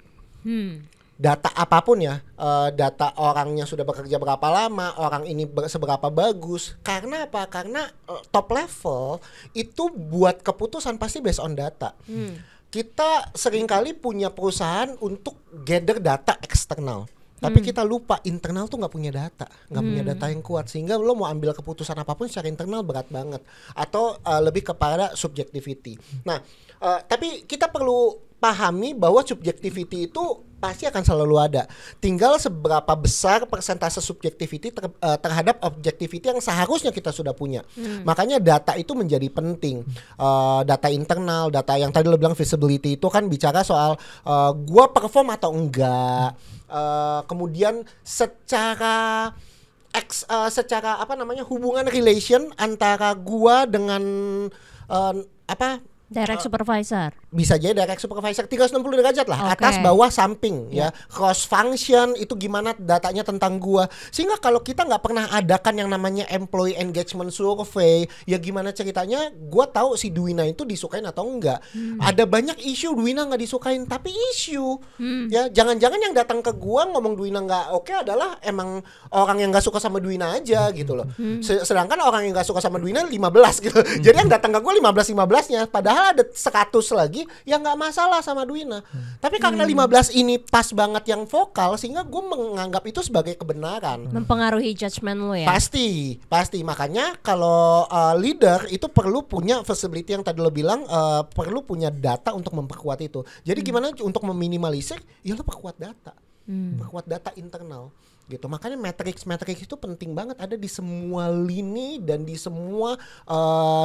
Data apapun ya, data orangnya sudah bekerja berapa lama, orang ini seberapa bagus. Karena apa? Karena top level itu buat keputusan pasti based on data. Kita seringkali punya perusahaan untuk gather data eksternal. Tapi kita lupa internal tuh nggak punya data, nggak punya data yang kuat, sehingga lo mau ambil keputusan apapun secara internal berat banget, atau lebih kepada subjectivity. Nah, tapi kita perlu pahami bahwa subjectivity itu pasti akan selalu ada. Tinggal seberapa besar persentase subjectivity terhadap objectivity yang seharusnya kita sudah punya. Makanya data itu menjadi penting. Data internal, data yang tadi lo bilang visibility itu kan bicara soal gua perform atau enggak. Kemudian secara apa namanya, hubungan relation antara gua dengan Direct supervisor. Bisa jadi direct supervisor 360 derajat lah, atas bawah samping ya. Cross function itu gimana datanya tentang gua. Sehingga kalau kita nggak pernah adakan yang namanya employee engagement survey, ya gimana ceritanya gua tahu si Dwina itu disukain atau enggak. Ada banyak isu Dwina nggak disukain, tapi isu ya, jangan-jangan yang datang ke gua ngomong Dwina nggak oke adalah emang orang yang nggak suka sama Dwina aja gitu loh. Sedangkan orang yang nggak suka sama Dwina 15 gitu. Jadi yang datang ke gua 15-15-nya, padahal ada 100 lagi yang nggak masalah sama Dwina. Tapi karena 15 ini pas banget yang vokal, sehingga gue menganggap itu sebagai kebenaran. Mempengaruhi judgement lo ya. Pasti. Makanya kalau leader itu perlu punya visibility yang tadi lo bilang, perlu punya data untuk memperkuat itu. Jadi gimana untuk meminimalisir? Ya lo perkuat data, perkuat data internal. Gitu. Makanya matrix itu penting banget, ada di semua lini dan di semua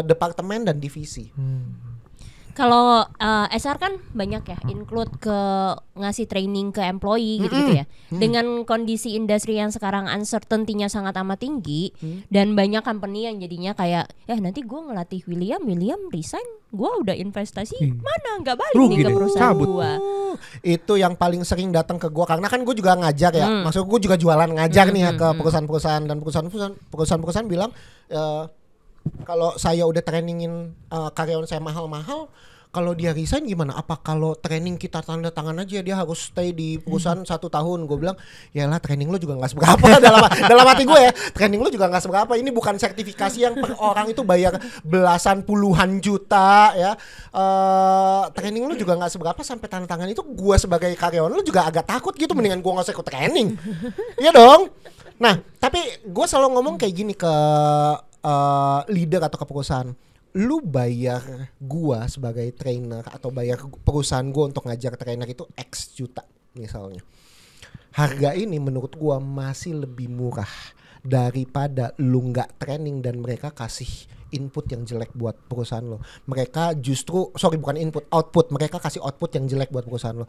departemen dan divisi. Kalau HR kan banyak ya include ke ngasih training ke employee gitu ya. Dengan kondisi industri yang sekarang uncertainty-nya sangat amat tinggi, dan banyak company yang jadinya kayak nanti gue ngelatih William resign, gue udah investasi mana nggak balik nih ke perusahaan gue. Itu yang paling sering datang ke gue, karena kan gue juga ngajar ya. Maksud gue juga jualan ngajar nih ya ke perusahaan-perusahaan, dan perusahaan-perusahaan bilang kalau saya udah trainingin karyawan saya mahal-mahal, kalau dia resign gimana? Apa kalau training kita tanda tangan aja dia harus stay di perusahaan 1 tahun? Gue bilang, yalah training lo juga nggak seberapa. dalam hati gue ya, training lo juga nggak seberapa. Ini bukan sertifikasi yang per orang itu bayar belasan puluhan juta ya. Training lo juga nggak seberapa, sampai tanda tangan itu gue sebagai karyawan lo juga agak takut gitu. Mendingan gue nggak usah ikut training. Iya dong. Nah, tapi gue selalu ngomong kayak gini ke leader atau ke perusahaan. Lu bayar gua sebagai trainer atau bayar perusahaan gua untuk ngajar trainer itu X juta misalnya. Harga ini menurut gua masih lebih murah daripada lu nggak training dan mereka kasih input yang jelek buat perusahaan lo. Mereka justru, output. Mereka kasih output yang jelek buat perusahaan lo.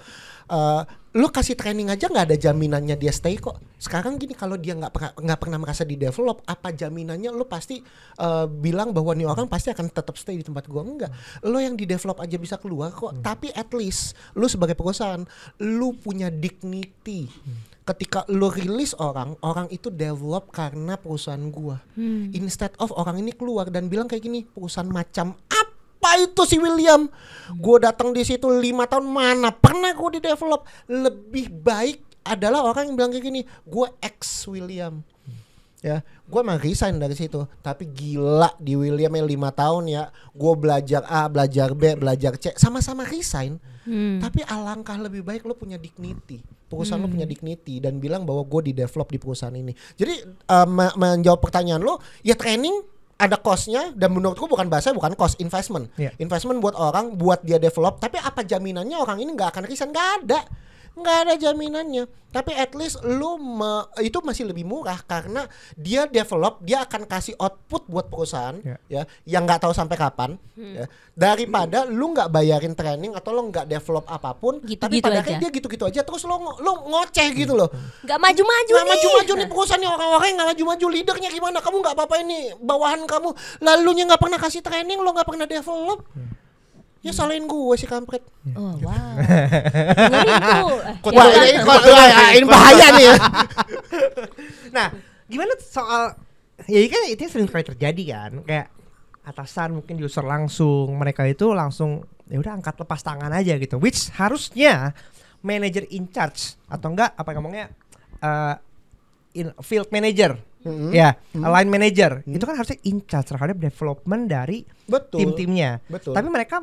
Lo kasih training aja nggak ada jaminannya dia stay kok. Sekarang gini, kalau dia nggak pernah merasa di develop, apa jaminannya lo pasti bilang bahwa nih orang pasti akan tetap stay di tempat gua? Enggak. Lo yang di develop aja bisa keluar kok. Tapi at least lo sebagai perusahaan, lo punya dignity. Ketika lo rilis orang itu develop karena perusahaan gua. Instead of orang ini keluar dan bilang kayak gini, perusahaan macam apa itu si William? Gua datang di situ 5 tahun, mana pernah gua di develop. Lebih baik adalah orang yang bilang kayak gini, gua ex William. Ya, gue emang resign dari situ. Tapi gila di William yang 5 tahun ya, gue belajar A, belajar B, belajar C, sama-sama resign. Tapi alangkah lebih baik lo punya dignity, perusahaan lo punya dignity dan bilang bahwa gue di develop di perusahaan ini. Jadi menjawab pertanyaan lo, ya training ada cost-nya dan menurutku bukan bukan cost, investment. Investment buat orang, buat dia develop. Tapi apa jaminannya orang ini nggak akan resign? Nggak ada jaminannya. Tapi at least lu itu masih lebih murah karena dia develop, dia akan kasih output buat perusahaan ya yang nggak tahu sampai kapan ya, daripada lu nggak bayarin training atau lu nggak develop apapun tapi pada akhirnya dia gitu-gitu aja terus lu ngoceh gitu loh. Nggak maju-maju nih perusahaan nih, orang-orang yang nggak maju-maju, leadernya gimana, kamu nggak apa-apa ini bawahan kamu lalunya nggak pernah kasih training, lu nggak pernah develop. Ya salahin gue sih kampret. Oh wow. Ini bahaya nih ya. Nah, gimana soal ya kan itu sering kali terjadi kan, kayak atasan mungkin user langsung, mereka itu langsung ya udah angkat lepas tangan aja gitu. Which harusnya manager in charge atau enggak apa ngomongnya field manager. Line manager itu kan harusnya in charge terhadap development dari tim-timnya. Tapi mereka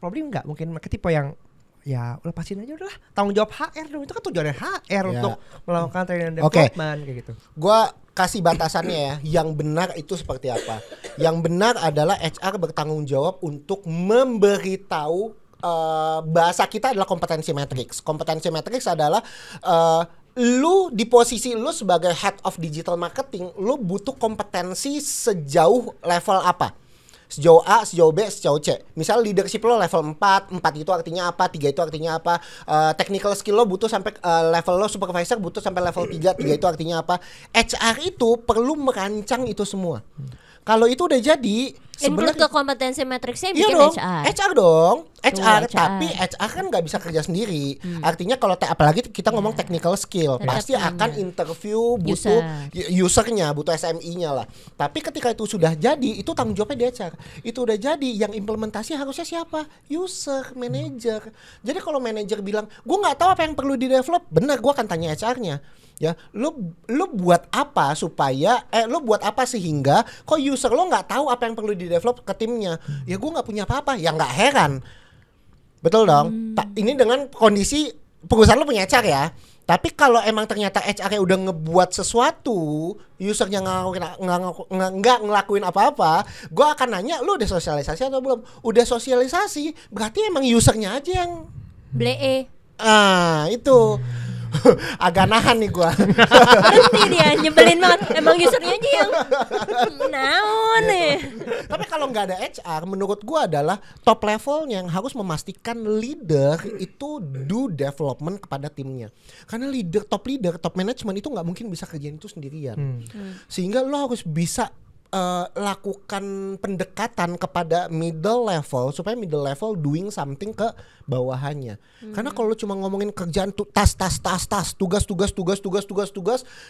probably enggak, mungkin mereka tipe yang ya lepasin aja udahlah, tanggung jawab HR dong, itu kan tujuannya HR untuk melakukan training and development kayak gitu. Gua kasih batasannya ya, yang benar itu seperti apa? Yang benar adalah HR bertanggung jawab untuk memberitahu, bahasa kita adalah kompetensi matrix. Kompetensi matrix adalah lu di posisi lu sebagai head of digital marketing, lu butuh kompetensi sejauh level apa? Sejauh A, sejauh B, sejauh C. Misal leadership lo level 4 itu artinya apa, 3 itu artinya apa, technical skill lo butuh sampai level lo supervisor butuh sampai level 3 itu artinya apa. HR itu perlu merancang itu semua. Kalau itu udah jadi include ke kompetensi matriksnya bikin dong, HR dong. HR. Tapi HR kan nggak bisa kerja sendiri. Artinya kalau apalagi kita ngomong technical skill, pasti akan interview butuh usernya, butuh SME-nya lah. Tapi ketika itu sudah jadi, itu tanggung jawabnya di HR. Itu udah jadi, yang implementasi harusnya siapa? User, manager. Jadi kalau manager bilang, gue nggak tahu apa yang perlu di develop, benar, gue akan tanya HR-nya. Ya, lu buat apa supaya lu buat apa sehingga kok user lo nggak tahu apa yang perlu di develop ke timnya? Ya gue nggak punya apa-apa, ya nggak heran, betul dong. Ini dengan kondisi perusahaan lo punya HR ya. Tapi kalau emang ternyata HR-nya udah ngebuat sesuatu, usernya nggak ngelakuin apa-apa, gue akan nanya, lu udah sosialisasi atau belum? Udah sosialisasi, berarti emang usernya aja yang blee. Itu agak nahan nih gua. Berhenti dia, nyebelin banget. Emang usernya aja yang naon nih. Tapi kalau nggak ada HR, menurut gua adalah top levelnya yang harus memastikan leader itu do development kepada timnya. Karena top management itu nggak mungkin bisa kerjain itu sendirian. Sehingga lo harus bisa lakukan pendekatan kepada middle level supaya middle level doing something ke bawahannya. Karena kalau lu cuma ngomongin kerjaan tas, tugas,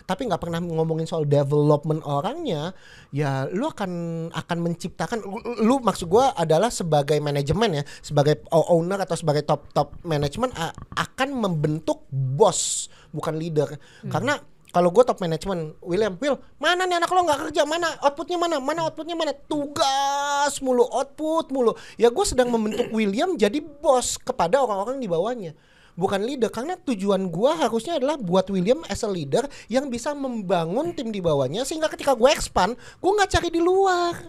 tapi nggak pernah ngomongin soal development orangnya, ya lu akan menciptakan, lu maksud gua adalah sebagai manajemen ya, sebagai owner atau sebagai top management akan membentuk bos bukan leader. Karena kalau gue top management, Will, mana nih anak lo nggak kerja, mana outputnya mana, tugas mulu, output mulu. Ya gue sedang membentuk William jadi bos kepada orang-orang di bawahnya, bukan leader. Karena tujuan gue harusnya adalah buat William as a leader yang bisa membangun tim di bawahnya, sehingga ketika gue expand, gue nggak cari di luar.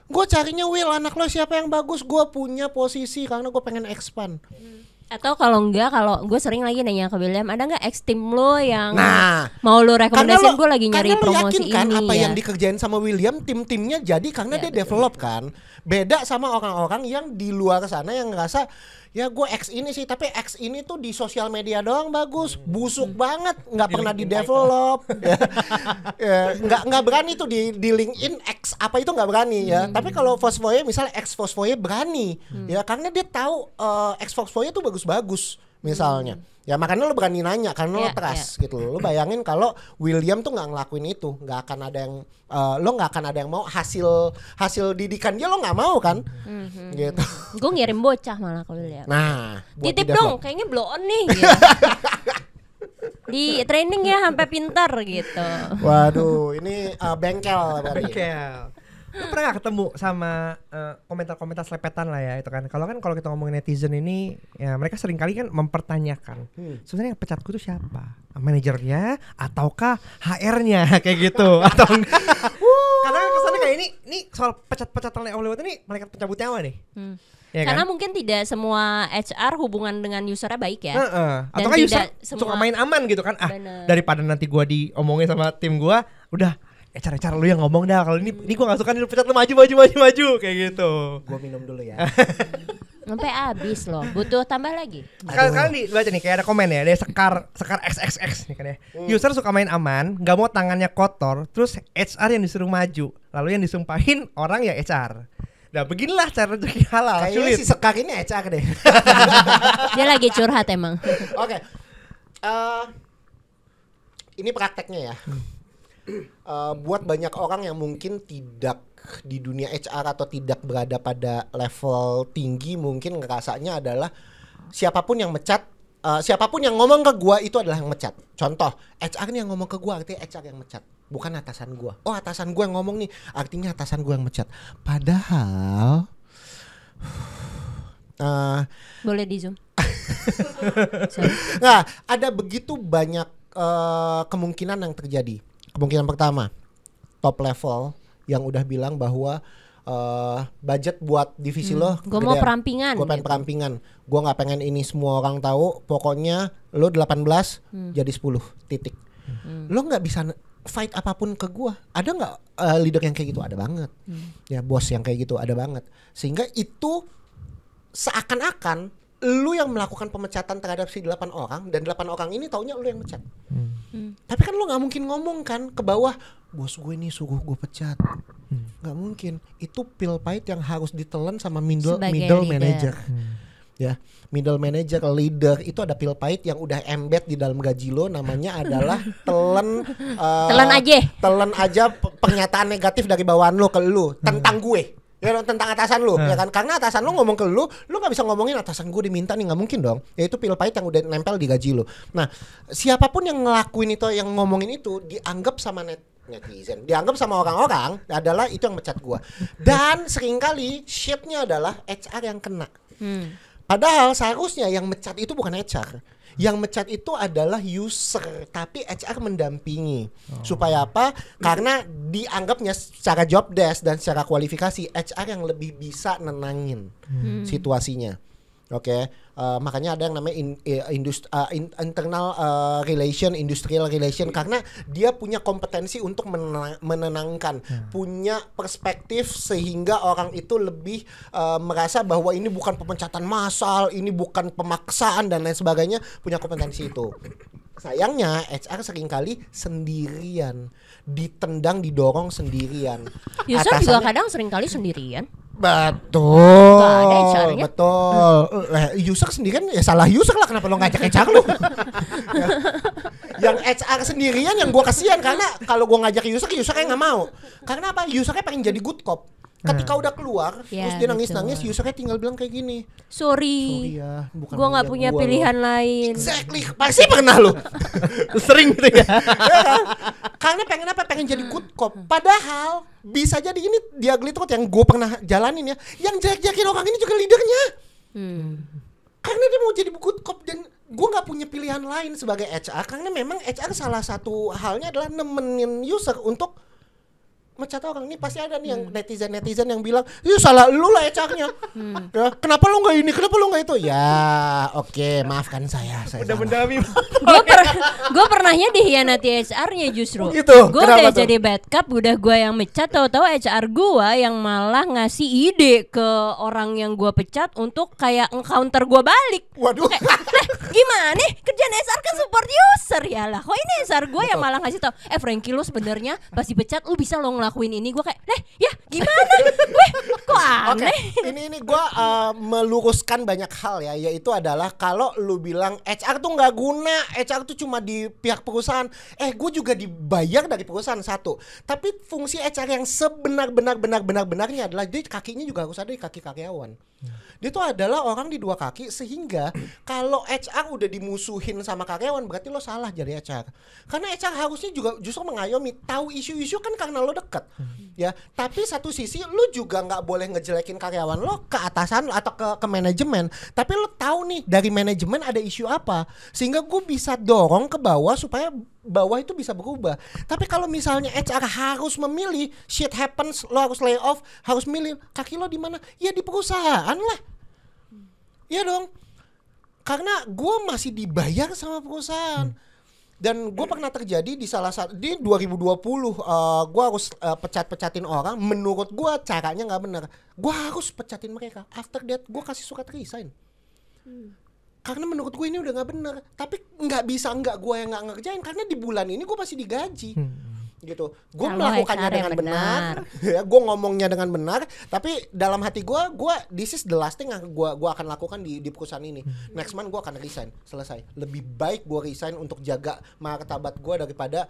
Gue carinya, Will, anak lo siapa yang bagus, gue punya posisi karena gue pengen expand. Atau kalau gue sering lagi nanya ke William, ada nggak ex tim lo yang mau lo rekomendasiin, gue lagi nyari promosi ini. Kan apa yang dikerjain sama William, tim-timnya jadi karena dia develop kan. Beda sama orang-orang yang di luar sana yang ngerasa ya gue X ini sih, tapi X ini tuh di sosial media doang bagus, busuk banget, nggak pernah di develop, nggak berani tuh di LinkedIn X apa itu nggak berani ya. Tapi kalau Fosfoye misalnya X Fosfoye berani, ya karena dia tahu X Fosfoye tuh bagus-bagus misalnya. Ya makanya lo berani nanya karena lo trust gitu. Lo bayangin kalau William tuh nggak ngelakuin itu, nggak akan ada yang lo nggak akan ada yang mau hasil didikan dia, lo nggak mau kan? Gitu. Gue ngirim bocah malah ke William. Nah, titip dong, kayaknya blow on nih. Gitu. Di training ya sampai pintar gitu. Waduh, ini bengkel berarti. Bengkel. Lu pernah gak ketemu sama komentar-komentar selepetan lah ya itu kan. Kalau kita ngomongin netizen ini ya mereka sering kali kan mempertanyakan sebenarnya yang pecatku tuh siapa? Manajernya ataukah HR-nya kayak gitu atau enggak? Karena kesannya kayak ini soal pecat-pecatan lewat ini malaikat pencabut nyawa nih. Ya Karena kan? mungkin tidak semua HR hubungan dengan usernya baik ya. Atau kan user suka main aman gitu kan. Bener. Daripada nanti gua diomongin sama tim gua, udah cara lu yang ngomong dah. Kalau ini gua gak suka nih lu pecat, lu maju kayak gitu. Gua minum dulu ya. Sampai habis loh. Butuh tambah lagi. Sekarang dibaca nih kayak ada komen ya, ada sekar XXX nih kan ya. User suka main aman, nggak mau tangannya kotor, terus HR yang disuruh maju, lalu yang disumpahin orang ya HR. Nah beginilah cara rezeki halal. Kayaknya si Sekar ini HR deh. Dia lagi curhat emang. Oke. Ini prakteknya ya. Buat banyak orang yang mungkin tidak di dunia HR atau tidak berada pada level tinggi, mungkin ngerasanya adalah siapapun yang mecat, siapapun yang ngomong ke gua itu adalah yang mecat. Contoh, HR nih yang ngomong ke gua artinya HR yang mecat, bukan atasan gua. Oh, atasan gua yang ngomong nih, artinya atasan gua yang mecat. Padahal Boleh di zoom. nah, ada begitu banyak kemungkinan yang terjadi. Kemungkinan pertama, top level yang udah bilang bahwa budget buat divisi lo Gue mau perampingan. Gue pengen gitu. perampingan. Gue nggak pengen ini semua orang tahu. Pokoknya lo 18 jadi 10 titik. Lo nggak bisa fight apapun ke gue. Ada nggak leader yang kayak gitu? Ada banget. Ya bos yang kayak gitu ada banget. Sehingga itu seakan-akan lu yang melakukan pemecatan terhadap si 8 orang dan 8 orang ini taunya lu yang mecat. Tapi kan lu nggak mungkin ngomong kan ke bawah, bos gue nih suruh gue pecat. Nggak mungkin. Itu pil pahit yang harus ditelan sama middle Sebagai leader. manager. Ya, middle manager, leader itu ada pil pahit yang udah embed di dalam gaji lo, namanya adalah telan aja pernyataan negatif dari bawahan lo ke lu tentang gue. Ya tentang atasan lu, ya kan? Karena atasan lu ngomong ke lu nggak bisa ngomongin atasan gue diminta nih, nggak mungkin dong. Ya itu pil pahit yang udah nempel di gaji lu. Nah, siapapun yang ngelakuin itu, yang ngomongin itu, dianggap sama netizen, dianggap sama orang-orang adalah itu yang mecat gua. Dan seringkali shitnya adalah HR yang kena. Padahal seharusnya yang mecat itu bukan HR. Yang mecat itu adalah user, tapi HR mendampingi. Supaya apa? Karena dianggapnya secara job desk dan secara kualifikasi HR yang lebih bisa nenangin situasinya. Oke, makanya ada yang namanya internal relation, industrial relation, karena dia punya kompetensi untuk menenangkan, punya perspektif sehingga orang itu lebih merasa bahwa ini bukan pemecatan massal, ini bukan pemaksaan dan lain sebagainya, punya kompetensi itu. Sayangnya HR seringkali sendirian, ditendang, didorong sendirian. User juga kadang seringkali sendirian. Betul, Gak ada HR-nya. betul. User sendirian ya salah user lah, kenapa lo ngajak HR lu? Ya. Yang HR sendirian yang gue kasihan, karena kalau gue ngajak usernya nggak mau. Karena apa? Usernya pengen jadi good cop. Ketika udah keluar, terus dia nangis-nangis, usernya tinggal bilang kayak gini. Sorry Ya, bukan gue gak punya gua pilihan loh. lain. Exactly, pasti pernah lo. Sering gitu ya. Ya kan? Karena pengen apa? Pengen jadi good cop. Padahal bisa jadi ini dia ugly truth yang gue pernah jalanin ya. Yang jelek-jelekin orang ini juga leadernya. Karena dia mau jadi good cop dan gue nggak punya pilihan lain sebagai HR. Karena memang HR salah satu halnya adalah nemenin user untuk mecat orang. Ini pasti ada nih yang netizen yang bilang, "Iya salah lu lah HR-nya." Ya, kenapa lu nggak ini? Kenapa lu nggak itu? Ya, oke, maafkan saya Udah salah. mendalami. Gue pernahnya dihianati HR-nya justru. Gitu, Gue kenapa udah tuh? jadi bad cop, udah gue yang mecat, tahu-tahu HR gue yang malah ngasih ide ke orang yang gue pecat untuk kayak encounter gue balik. Waduh. Gimana nih? Kerjaan HR kan support user ya lah. Kok ini HR gue yang malah ngasih tau, Frankie lu sebenarnya pas dipecat lu bisa lo ngelakuin ngelakuin ini, gue kayak ya gimana? Weh kok Oke, aneh. ini gue meluruskan banyak hal ya, yaitu adalah kalau lu bilang HR tuh nggak guna, HR tuh cuma di pihak perusahaan. Gue juga dibayar dari perusahaan satu. Tapi fungsi HR yang sebenar-benarnya adalah dia kakinya juga harus ada di kaki karyawan. Dia tuh adalah orang di dua kaki, sehingga kalau HR udah dimusuhin sama karyawan berarti lo salah jadi HR. Karena HR harusnya juga justru mengayomi, tahu isu-isu kan karena lo deket. Ya, tapi satu sisi lo juga nggak boleh ngejelekin karyawan lo ke atasan lo atau ke manajemen. Tapi lo tahu nih dari manajemen ada isu apa, sehingga gue bisa dorong ke bawah supaya bawah itu bisa berubah. Tapi kalau misalnya HR harus memilih, shit happens, lo harus lay off, harus milih, kaki lo di mana? Ya di perusahaan lah. Iya dong. Karena gue masih dibayar sama perusahaan. Dan gue pernah terjadi di salah satu di 2020 gue harus pecat-pecatin orang. Menurut gue caranya nggak benar. Gue harus pecatin mereka. After that gue kasih surat resign. Karena menurut gue ini udah nggak benar. Tapi nggak bisa gue yang nggak ngerjain, karena di bulan ini gue masih digaji. Gitu. Gue melakukannya dengan benar. Ya, gue ngomongnya dengan benar. Tapi dalam hati gue this is the last thing yang gue akan lakukan di perusahaan ini. Next month gue akan resign. Selesai. Lebih baik gue resign untuk jaga martabat gue daripada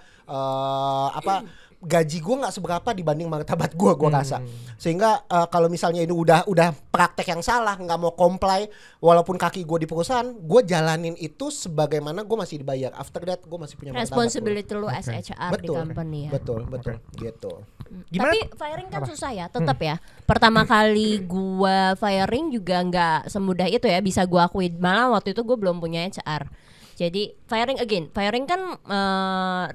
gaji gue nggak seberapa dibanding martabat gue rasa. Sehingga kalau misalnya ini udah praktek yang salah, nggak mau comply, walaupun kaki gue di perusahaan, gue jalanin itu sebagaimana gue masih dibayar. After that gue masih punya martabat. Responsibility lu as HR di company ya. Betul gitu. Gimana? Tapi firing kan susah ya, tetap ya. Pertama kali gua firing juga nggak semudah itu ya, bisa gua akui. Malah waktu itu gua belum punya HR. Jadi firing kan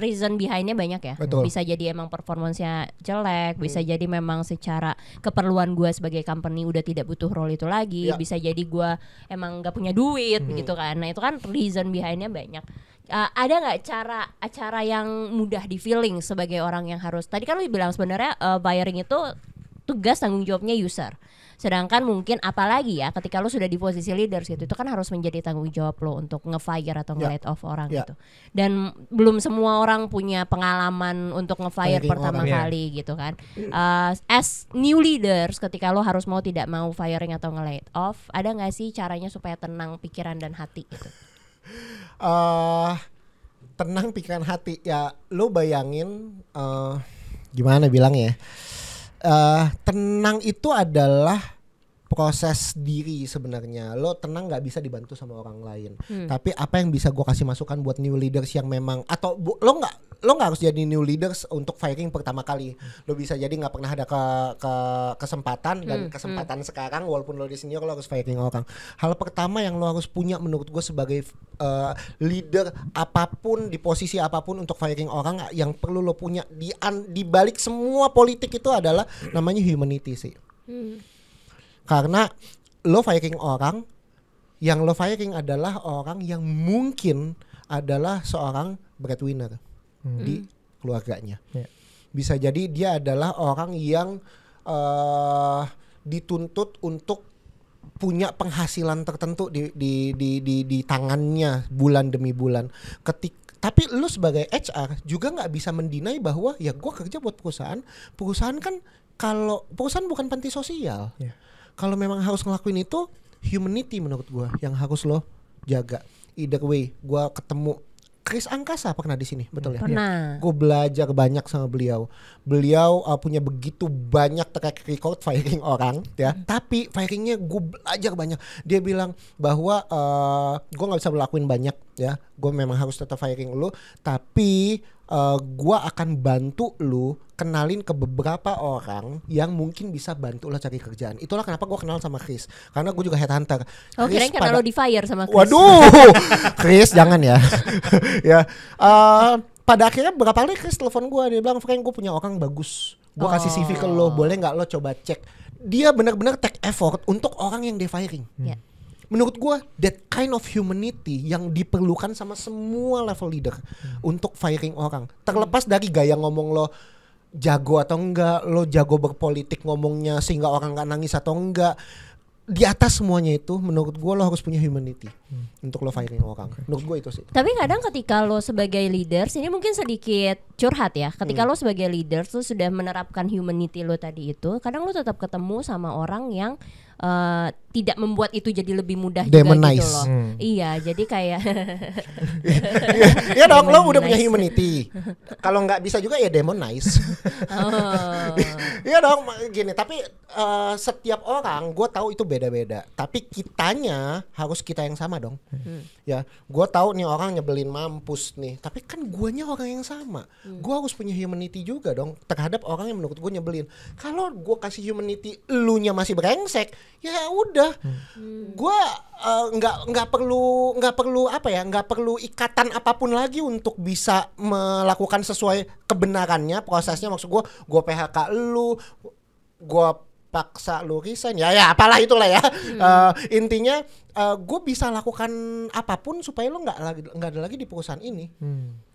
reason behind-nya banyak ya. Betul. Bisa jadi emang performance-nya jelek, bisa jadi memang secara keperluan gua sebagai company udah tidak butuh role itu lagi, bisa jadi gua emang nggak punya duit gitu kan. Nah itu kan reason behind-nya banyak. Ada nggak acara yang mudah di feeling sebagai orang yang harus, tadi kan lu bilang sebenarnya firing itu tugas tanggung jawabnya user, sedangkan mungkin apalagi ya ketika lu sudah di posisi leaders gitu, itu kan harus menjadi tanggung jawab lo untuk nge-fire atau nge-let off orang gitu, dan belum semua orang punya pengalaman untuk nge-fire pertama kali gitu kan. As new leaders, ketika lo harus mau tidak mau firing atau nge-let off, ada nggak sih caranya supaya tenang pikiran dan hati gitu? Tenang pikiran hati ya, lo bayangin gimana bilang ya, tenang itu adalah proses diri sebenarnya. Lo tenang nggak bisa dibantu sama orang lain. Tapi apa yang bisa gue kasih masukan buat new leaders yang memang, atau lo nggak harus jadi new leaders untuk firing pertama kali. Lo bisa jadi nggak pernah ada kesempatan, dan kesempatan sekarang walaupun lo di senior lo harus firing orang. Hal pertama yang lo harus punya menurut gue sebagai leader apapun, di posisi apapun untuk firing orang, yang perlu lo punya di balik semua politik itu adalah namanya humanity sih. Karena lo firing orang, yang lo firing adalah orang yang mungkin adalah seorang breadwinner di keluarganya. Bisa jadi dia adalah orang yang dituntut untuk punya penghasilan tertentu di tangannya bulan demi bulan. Tapi lu sebagai HR juga nggak bisa mendinai bahwa ya gue kerja buat perusahaan kan, kalau perusahaan bukan panti sosial. Kalau memang harus ngelakuin itu, humanity menurut gue yang harus lo jaga. Either way, gue ketemu Chris Angkasa pernah di sini, betul ya? Pernah. Gue belajar banyak sama beliau. Beliau punya begitu banyak track record firing orang, ya. Tapi firingnya gue belajar banyak. Dia bilang bahwa gue nggak bisa melakuin banyak, ya. Gue memang harus tetap firing lu, tapi gue akan bantu lu kenalin ke beberapa orang yang mungkin bisa bantu lo cari kerjaan. Itulah kenapa gue kenal sama Chris, karena gue juga headhunter. Oh, kirain karena lo di fire sama Chris. Waduh, Chris jangan ya. Ya, pada akhirnya berapa kali Chris telepon gue, dia bilang, Frank, gue punya orang bagus, gue kasih CV ke lo, boleh nggak lo coba cek. Dia benar-benar take effort untuk orang yang dia firing. Menurut gue that kind of humanity yang diperlukan sama semua level leader untuk firing orang. Terlepas dari gaya ngomong lo jago atau enggak, lo jago berpolitik ngomongnya sehingga orang gak nangis atau enggak, di atas semuanya itu menurut gue lo harus punya humanity untuk lo firing orang. Menurut gue itu sih. Tapi kadang ketika lo sebagai leaders, ini mungkin sedikit curhat ya. Ketika lo sebagai leaders lo sudah menerapkan humanity lo tadi itu, kadang lo tetap ketemu sama orang yang tidak membuat itu jadi lebih mudah Demonize. juga gitu loh. Iya, jadi kayak Ya dong, lo udah punya humanity. Kalau nggak bisa juga ya demonize. Iya dong, gini. Tapi setiap orang, gue tahu itu beda-beda. Tapi kitanya harus kita yang sama dong. Ya, gue tahu nih orang nyebelin mampus nih. Tapi kan guanya orang yang sama. Gue harus punya humanity juga dong terhadap orang yang menurut gue nyebelin. Kalau gue kasih humanity, elunya masih brengsek, ya udah. Gue nggak perlu apa ya, nggak perlu ikatan apapun lagi untuk bisa melakukan sesuai kebenarannya prosesnya. Maksud gue PHK lu, gue paksa lu resign, ya apalah itulah ya. Intinya gue bisa lakukan apapun supaya lu nggak ada lagi di perusahaan ini.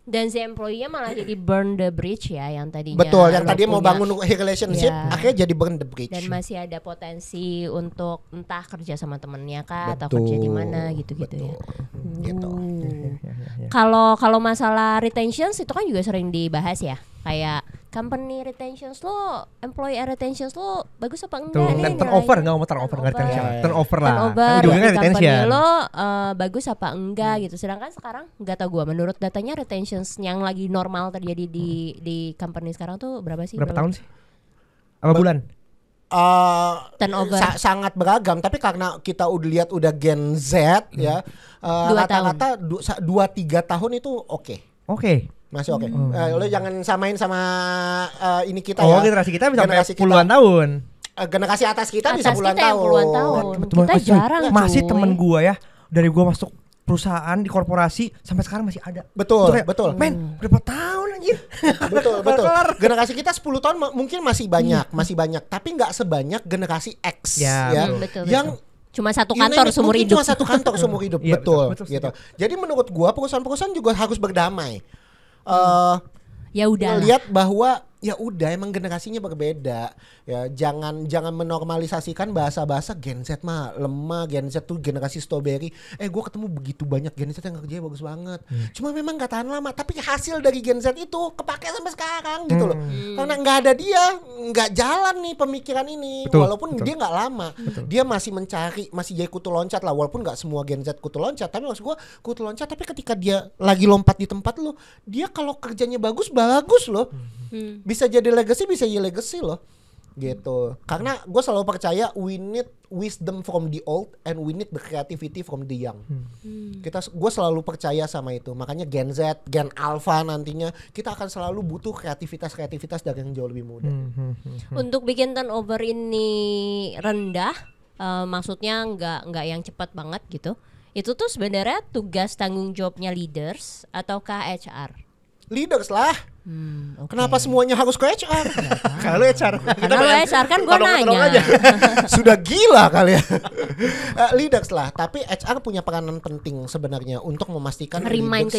dan si employee-nya malah jadi burn the bridge ya, yang tadinya Betul, yang lo tadi mau punya. bangun relationship akhirnya jadi burn the bridge. Dan masih ada potensi untuk entah kerja sama temennya kah atau Betul, kerja di mana gitu-gitu ya. Gitu. Kalau masalah retentions itu kan juga sering dibahas ya. Kayak company retentions lo, employee retentions lo bagus apa enggak Tuh, nih? kan turnover nggak mau turnover nggak retention. Turnover lah. Kan ujungnya kan di company retention. lo bagus apa enggak gitu. Sedangkan sekarang nggak tau gue, menurut datanya retentions yang lagi normal terjadi di company sekarang tuh berapa sih? Berapa tahun sih? Apa bulan? Turnover. Sangat beragam, tapi karena kita udah lihat udah Gen Z ya, 2 rata-rata 2-3 tahun itu oke. Oke. Masih oke. Lo jangan samain sama ini kita ya. Oh, generasi kita bisa sampai Generasi kita. puluhan tahun. Generasi atas kita bisa Atas puluhan kita yang tahun. puluhan tahun. Kita jarang, Masih cuy. temen gua ya, dari gua masuk perusahaan di korporasi sampai sekarang masih ada. Betul, Itu kayak, betul. Men, berapa tahun anjir? Betul, betul. Kelar. Generasi kita 10 tahun mungkin masih banyak, tapi nggak sebanyak generasi X Ya, ya. betul, Yang cuma satu you kantor name it, seumur mungkin hidup. Cuma satu kantor seumur hidup, Iya, betul, betul, gitu. Jadi menurut gua perusahaan-perusahaan juga harus berdamai. Ya udah. Lihat bahwa ya udah emang generasinya berbeda ya, jangan menormalisasikan bahasa-bahasa Gen Z mah lemah, Gen Z tuh generasi strawberry. Gue ketemu begitu banyak Gen Z yang kerjanya bagus banget, cuma memang gak tahan lama, tapi hasil dari Gen Z itu kepake sampai sekarang gitu loh. Karena nggak ada dia nggak jalan nih pemikiran ini. Betul, Walaupun dia nggak lama, dia masih mencari, masih jadi kutu loncat lah. Walaupun nggak semua Gen Z kutu loncat, tapi maksud gue kutu loncat, tapi ketika dia lagi lompat di tempat lo, dia kalau kerjanya bagus loh. Bisa jadi legacy loh gitu. Karena gue selalu percaya we need wisdom from the old and we need the creativity from the young. Gue selalu percaya sama itu. Makanya Gen Z, Gen Alpha nantinya kita akan selalu butuh kreativitas dari yang jauh lebih muda. Untuk bikin turnover ini rendah, maksudnya nggak yang cepat banget gitu. Itu tuh sebenarnya tugas tanggung jawabnya leaders ataukah HR? Leaders lah. Okay. Kenapa semuanya harus ke HR? Kalau HR. Karena lo HR kan gue nanya. Sudah gila kali ya. Leaders lah, tapi HR punya peranan penting sebenarnya untuk memastikan Remind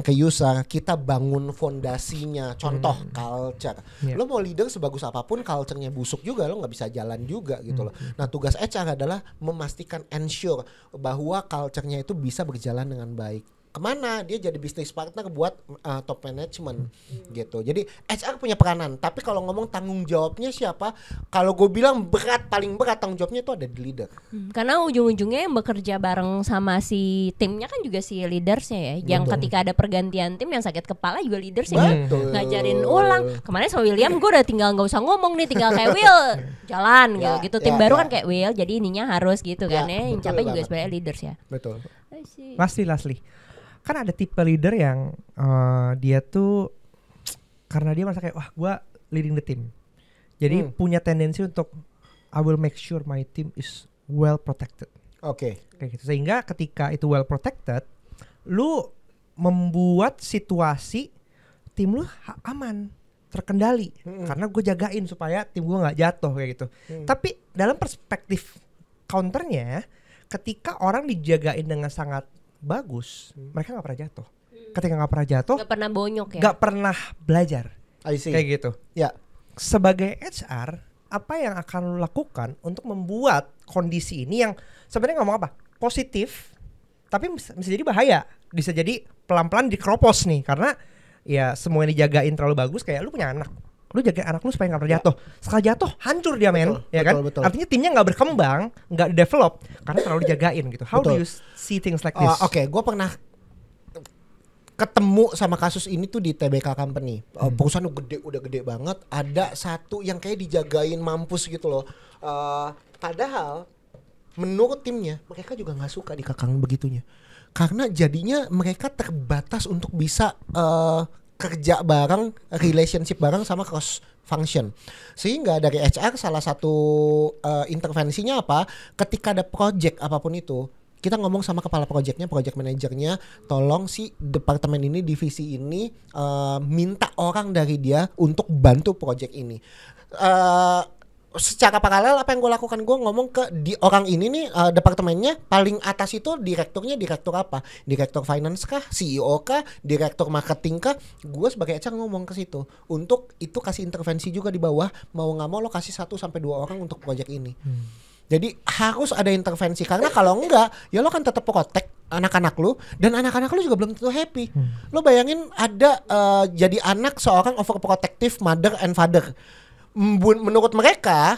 ke user kita bangun fondasinya. Contoh culture. Lo mau leader sebagus apapun, culture-nya busuk juga lo nggak bisa jalan juga gitu loh. Nah, tugas HR adalah memastikan, ensure bahwa culture-nya itu bisa berjalan dengan baik. Kemana dia jadi bisnis partner buat top management gitu. Jadi HR punya peranan, tapi kalau ngomong tanggung jawabnya siapa, kalau gue bilang paling berat tanggung jawabnya itu ada di leader. Karena ujung-ujungnya yang bekerja bareng sama si timnya kan juga si leadersnya ya. Yang ketika ada pergantian tim yang sakit kepala juga leadersnya kan ngajarin ulang. Kemarin sama William gue udah tinggal nggak usah ngomong nih, tinggal kayak Will jalan gitu. Tim baru kan kayak Will, jadi ininya harus gitu kan ya. Yang capek juga sebenarnya leaders ya. Betul. Lastly. Kan ada tipe leader yang dia tuh karena dia merasa kayak wah gue leading the team, jadi punya tendensi untuk I will make sure my team is well protected. Oke. Kayak gitu. Sehingga ketika itu well protected, lu membuat situasi tim lu aman, terkendali, karena gue jagain supaya tim gue nggak jatuh kayak gitu. Tapi dalam perspektif counternya, ketika orang dijagain dengan sangat bagus, mereka nggak pernah jatuh. Ketika nggak pernah jatuh, Nggak pernah bonyok ya. nggak pernah belajar. I see. Kayak gitu. Ya. Sebagai HR, apa yang akan lo lakukan untuk membuat kondisi ini yang sebenarnya ngomong apa? Positif, tapi bisa jadi bahaya. Bisa jadi pelan-pelan dikeropos nih, karena ya semua yang dijagain terlalu bagus. Kayak lu punya anak, lu jaga anak lu supaya nggak terjatuh. Sekali jatuh hancur dia men, ya kan? Betul. Artinya timnya nggak berkembang, nggak develop karena terlalu dijagain gitu. How do you see things like this? Oke, gue pernah ketemu sama kasus ini tuh di TBK Company. Perusahaan udah gede banget. Ada satu yang kayak dijagain mampus gitu loh. Padahal menurut timnya mereka juga nggak suka dikekang begitunya. Karena jadinya mereka terbatas untuk bisa kerja bareng, relationship bareng sama cross function. Sehingga dari HR salah satu intervensinya apa? Ketika ada project apapun itu, kita ngomong sama kepala projectnya, project manajernya, tolong si departemen ini, divisi ini minta orang dari dia untuk bantu project ini. Secara paralel apa yang gue lakukan, gue ngomong ke orang ini nih, departemennya paling atas itu direkturnya direktur apa? Direktur finance kah? CEO kah? Direktur marketing kah? Gue sebagai HR ngomong ke situ untuk itu kasih intervensi juga di bawah, mau nggak mau lo kasih 1 sampai 2 orang untuk project ini. Jadi harus ada intervensi, karena kalau enggak ya lo kan tetap protect anak-anak lu, dan anak-anak lu juga belum tentu happy. Lo bayangin ada jadi anak seorang overprotective mother and father. Menurut mereka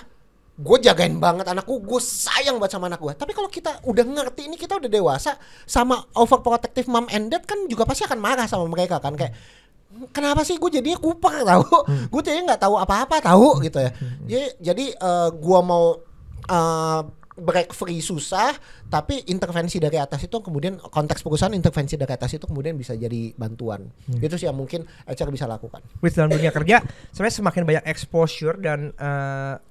gue jagain banget anakku, gue sayang banget sama anak gue. Tapi kalau kita udah ngerti ini, kita udah dewasa, sama overprotective mom and dad kan juga pasti akan marah sama mereka kan, kayak kenapa sih gue jadinya kuper tahu, gue jadinya nggak tahu apa-apa tahu gitu ya. Jadi gue mau break free susah, tapi intervensi dari atas itu kemudian, konteks perusahaan intervensi dari atas itu kemudian bisa jadi bantuan. Itu sih yang mungkin HR bisa lakukan. Dalam dunia kerja sebenarnya semakin banyak exposure dan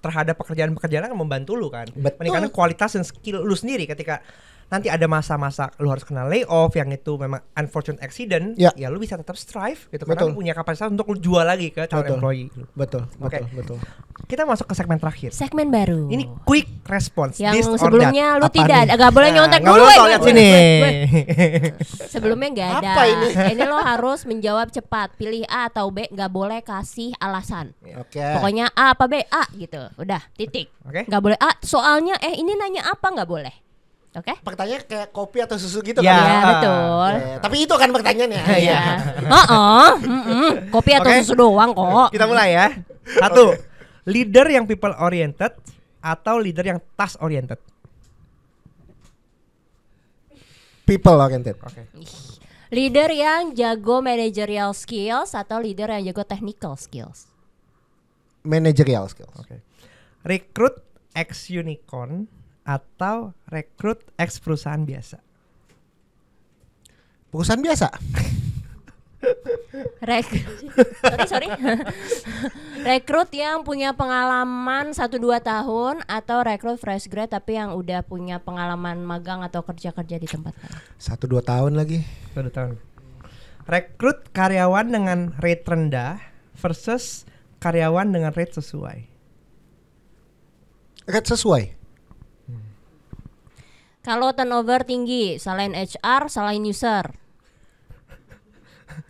terhadap pekerjaan-pekerjaan yang membantu lu kan. Meningkatkan kualitas dan skill lu sendiri. Ketika nanti ada masa-masa lu harus kena layoff yang itu memang unfortunate accident, ya lu bisa tetap strive gitu, karena lu punya kapasitas untuk lu jual lagi ke calon employee lu. Betul. Kita masuk ke segmen terakhir. Segmen baru. Ini quick response. Yang sebelumnya lu tidak boleh nyontek dulu. Sini. Sebelumnya nggak ada. Apa ini? Ini lo harus menjawab cepat. Pilih A atau B, nggak boleh kasih alasan. Oke. Pokoknya A apa B? A gitu. Udah, titik. Oke. Nggak boleh A. Soalnya ini nanya apa, nggak boleh. Oke. Pertanyaan kayak kopi atau susu gitu ya, kan? Ya, betul. Ya, tapi itu kan pertanyaannya. Iya. Kopi atau susu doang kok. Kita mulai ya. 1. Leader yang people oriented atau leader yang task oriented? People oriented. Oke. Leader yang jago managerial skills atau leader yang jago technical skills? Managerial skills. Oke. Rekrut ex unicorn atau rekrut ex perusahaan biasa? Perusahaan biasa. Sorry. Rekrut yang punya pengalaman 1-2 tahun atau rekrut fresh grad tapi yang udah punya pengalaman magang atau kerja-kerja di tempat lain? 1-2 tahun lagi. 1-2 tahun. Rekrut karyawan dengan rate rendah versus karyawan dengan rate sesuai? Rate sesuai. Kalau turnover tinggi, salahin HR, salahin user.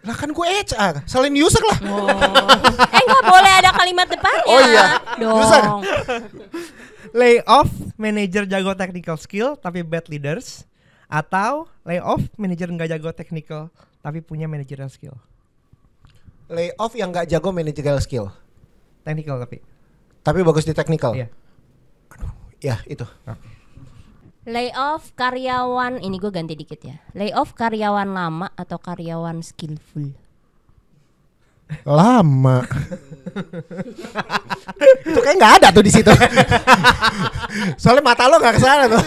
Lah kan gue HR, salahin user lah. Nggak boleh ada kalimat depannya. Oh iya, dong. Layoff manager jago technical skill tapi bad leaders, atau layoff manager nggak jago technical tapi punya managerial skill? Layoff yang nggak jago managerial skill, technical tapi bagus di technical. Iya. Aduh, ya itu. Layoff karyawan, ini gue ganti dikit ya. Layoff karyawan lama atau karyawan skillful? Lama. Itu kayak nggak ada tuh di situ. Soalnya mata lo nggak kesana tuh.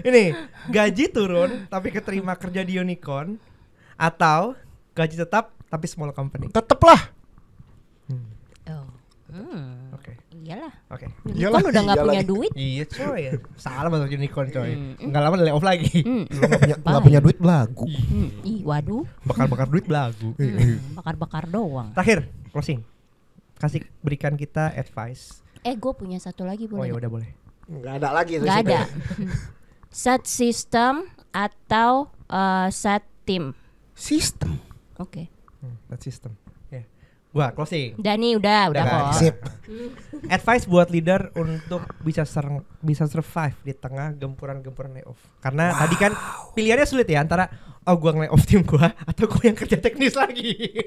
Ini gaji turun tapi keterima kerja di unicorn, atau gaji tetap tapi small company? Tetep lah. Oke. Iyalah. Oke. Unicorn udah nggak punya duit. Iya coy ya. Salah masuk unicorn coy. Nggak lama layoff lagi. Nggak punya duit belagu. Ih, waduh. Bakar-bakar duit belagu. Bakar-bakar doang. Terakhir closing. Berikan kita advice. Gue punya satu lagi boleh? Oh ya udah boleh. Nggak ada lagi itu. Nggak ada. Set system atau set team? Sistem. Oke. That system. Ya. Gua closing. Dani udah Udah kan? kok. Sip. Advice buat leader untuk bisa survive di tengah gempuran-gempuran layoff. Karena tadi kan pilihannya sulit ya antara gua nge-layoff tim gua atau gua yang kerja teknis lagi.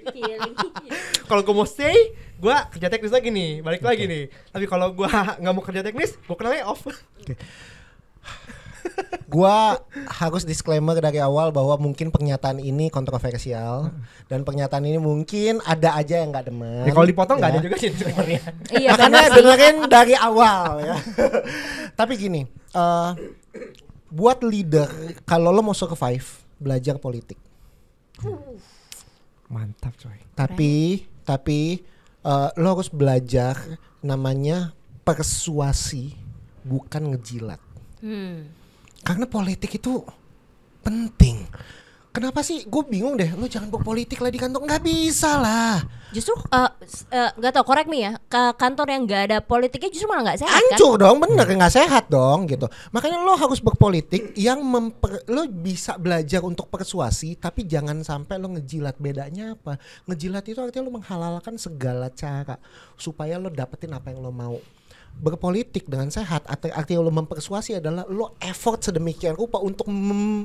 Kalau gua mau stay, gua kerja teknis lagi nih, balik lagi nih. Tapi kalau gua nggak mau kerja teknis, gua kena layoff. Gua harus disclaimer dari awal bahwa mungkin pernyataan ini kontroversial dan pernyataan ini mungkin ada aja yang nggak demen. Ya, kalau dipotong nggak ada juga sih sebenarnya. Iya Makanya benar sih. dengerin dari awal ya. Tapi gini, buat leader kalau lo mau survive, belajar politik. Mantap coy. Tapi lo harus belajar namanya persuasi, bukan ngejilat. Karena politik itu penting. Kenapa sih? Gue bingung deh. Lo jangan berpolitik lah di kantor. Nggak bisa lah. Justru nggak tahu, correct me ya. Kantor yang nggak ada politiknya justru malah nggak sehat kan? Hancur dong, bener nggak sehat dong gitu. Makanya lo harus berpolitik yang lo bisa belajar untuk persuasi, tapi jangan sampai lo ngejilat. Bedanya apa? Ngejilat itu artinya lo menghalalkan segala cara supaya lo dapetin apa yang lo mau. Berpolitik dengan sehat artinya lo mempersuasi adalah lo effort sedemikian rupa untuk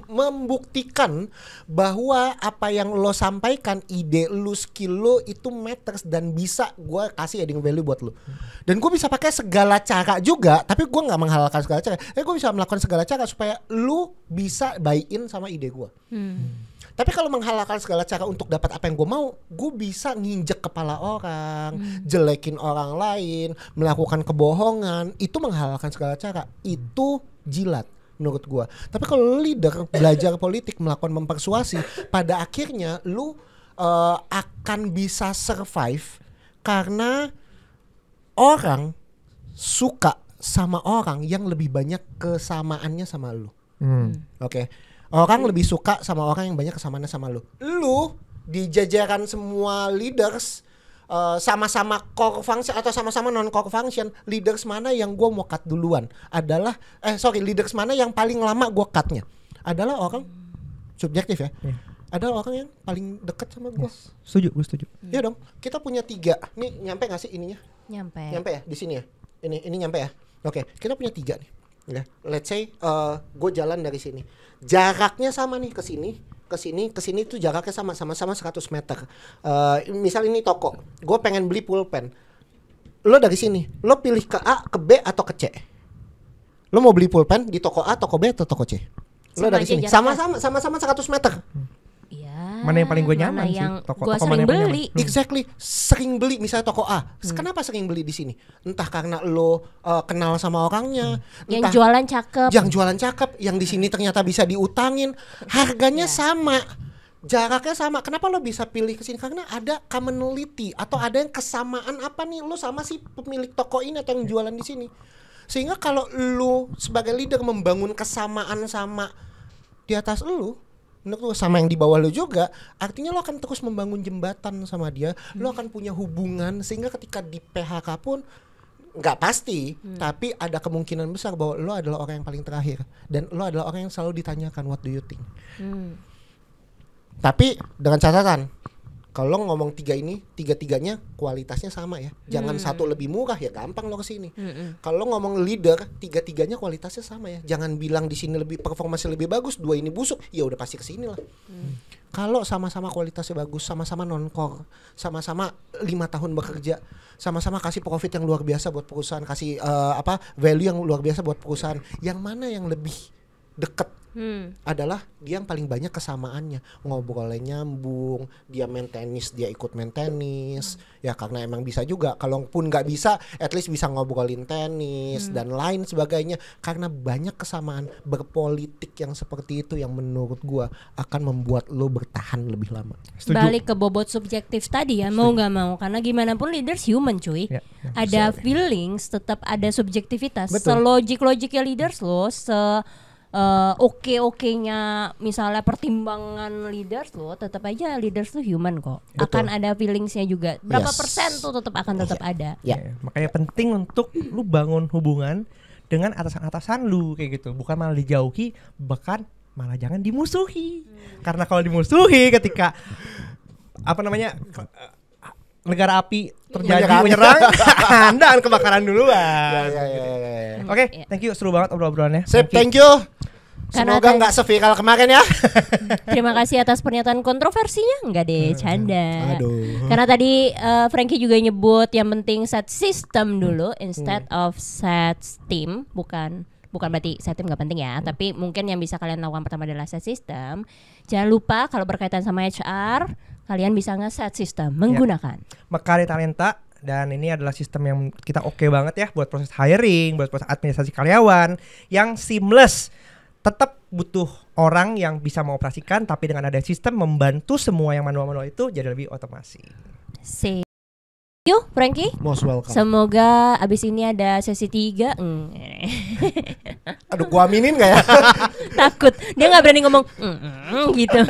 membuktikan bahwa apa yang lo sampaikan, ide lo, skill lo itu matters dan bisa gue kasih adding value buat lo. Dan gue bisa pakai segala cara juga, tapi gue nggak menghalalkan segala cara. Gue bisa melakukan segala cara supaya lo bisa buy in sama ide gue. Tapi kalau menghalalkan segala cara untuk dapat apa yang gue mau, gue bisa nginjek kepala orang, jelekin orang lain, melakukan kebohongan. Itu menghalalkan segala cara. Itu jilat menurut gue. Tapi kalau leader belajar politik, melakukan mempersuasi, pada akhirnya lu akan bisa survive karena orang suka sama orang yang lebih banyak kesamaannya sama lu. Oke. Orang lebih suka sama orang yang banyak kesamaannya sama lu. Lu di jajaran semua leaders sama-sama core function atau sama-sama non core function, leaders mana yang gue mau cut duluan adalah leaders mana yang paling lama gue cutnya adalah orang subjektif ya. Adalah orang yang paling dekat sama gue. Yes. Setuju, gue setuju. Ya dong. Kita punya 3. Nih nyampe nggak sih ininya? Nyampe Ya di sini ya. Ini nyampe ya. Oke, kita punya 3 nih. Ya, let's say gue jalan dari sini. Jaraknya sama nih ke sini tuh jaraknya sama-sama 100 meter. Misal ini toko, gue pengen beli pulpen. Lo dari sini, lo pilih ke A, ke B atau ke C? Lo mau beli pulpen di toko A, toko B atau toko C? Lo dari sini, sama-sama 100 meter. Iya. Mana yang paling gue nyaman sih? Yang Toko gue mana sering yang paling beli. Exactly, sering beli misalnya toko A. Kenapa sering beli di sini? Entah karena lo kenal sama orangnya, Yang jualan cakep. Yang jualan cakep, yang di sini ternyata bisa diutangin, harganya sama, jaraknya sama. Kenapa lo bisa pilih ke sini? Karena ada commonality atau ada yang kesamaan apa nih? Lo sama si pemilik toko ini atau yang jualan di sini. Sehingga kalau lo sebagai leader membangun kesamaan sama di atas lo, menurut lo sama yang di bawah lo juga, artinya lo akan terus membangun jembatan sama dia. Lo akan punya hubungan sehingga ketika di PHK pun nggak pasti, tapi ada kemungkinan besar bahwa lo adalah orang yang paling terakhir dan lo adalah orang yang selalu ditanyakan what do you think. Tapi dengan catatan, kalau lo ngomong 3 ini, 3-tiganya kualitasnya sama ya. Jangan satu lebih murah ya, gampang lo kesini. Kalau lo ngomong leader, 3-tiganya kualitasnya sama ya. Jangan bilang di sini lebih performanya lebih bagus, 2 ini busuk, ya udah pasti kesini lah. Kalau sama-sama kualitasnya bagus, sama-sama non-core, sama-sama 5 tahun bekerja, sama-sama kasih profit yang luar biasa buat perusahaan, kasih value yang luar biasa buat perusahaan, yang mana yang lebih deket? Adalah dia yang paling banyak kesamaannya, ngobrolnya nyambung, dia main tenis, dia ikut main tenis, ya karena emang bisa juga. Kalaupun nggak bisa, at least bisa ngobrolin tenis dan lain sebagainya. Karena banyak kesamaan berpolitik yang seperti itu yang menurut gua akan membuat lo bertahan lebih lama. Setuju. Balik ke bobot subjektif tadi ya, mau nggak mau, karena gimana pun leaders human cuy. Ada feelings, tetap ada subjektivitas. Selogik-logiknya leaders lo, oke-okenya misalnya pertimbangan leaders lo, tetap aja leaders tuh human kok. Betul. Akan ada feelingsnya juga. Berapa persen tuh tetap ada. Ya, makanya penting untuk lu bangun hubungan dengan atasan-atasan lu kayak gitu, bukan malah dijauhi, bahkan malah jangan dimusuhi. Karena kalau dimusuhi ketika negara api terjadi menyerang, Anda akan kebakaran duluan. Ya. Oke, thank you, seru banget obrolannya. Sip, thank you. Semoga nggak seviral kemarin ya. Terima kasih atas pernyataan kontroversinya. Enggak deh, canda. Aduh. Karena tadi Frankie juga nyebut yang penting set system dulu instead of set team. Bukan berarti set team gak penting ya, tapi mungkin yang bisa kalian lakukan pertama adalah set system. Jangan lupa kalau berkaitan sama HR, kalian bisa nge-set system menggunakan Mekari Talenta. Dan ini adalah sistem yang kita oke banget ya buat proses hiring, buat proses administrasi karyawan yang seamless. Tetap butuh orang yang bisa mengoperasikan, tapi dengan ada sistem membantu semua yang manual-manual itu jadi lebih otomasi. See you, Frankie. Most welcome. Semoga abis ini ada sesi 3. Aduh, gua aminin gak ya? Takut, dia gak berani ngomong gitu.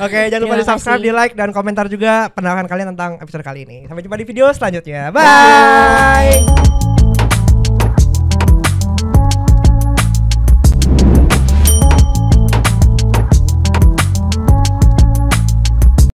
Oke, jangan lupa di Terima subscribe, kasih. di like, dan komentar juga pendapat kalian tentang episode kali ini. Sampai jumpa di video selanjutnya. Bye.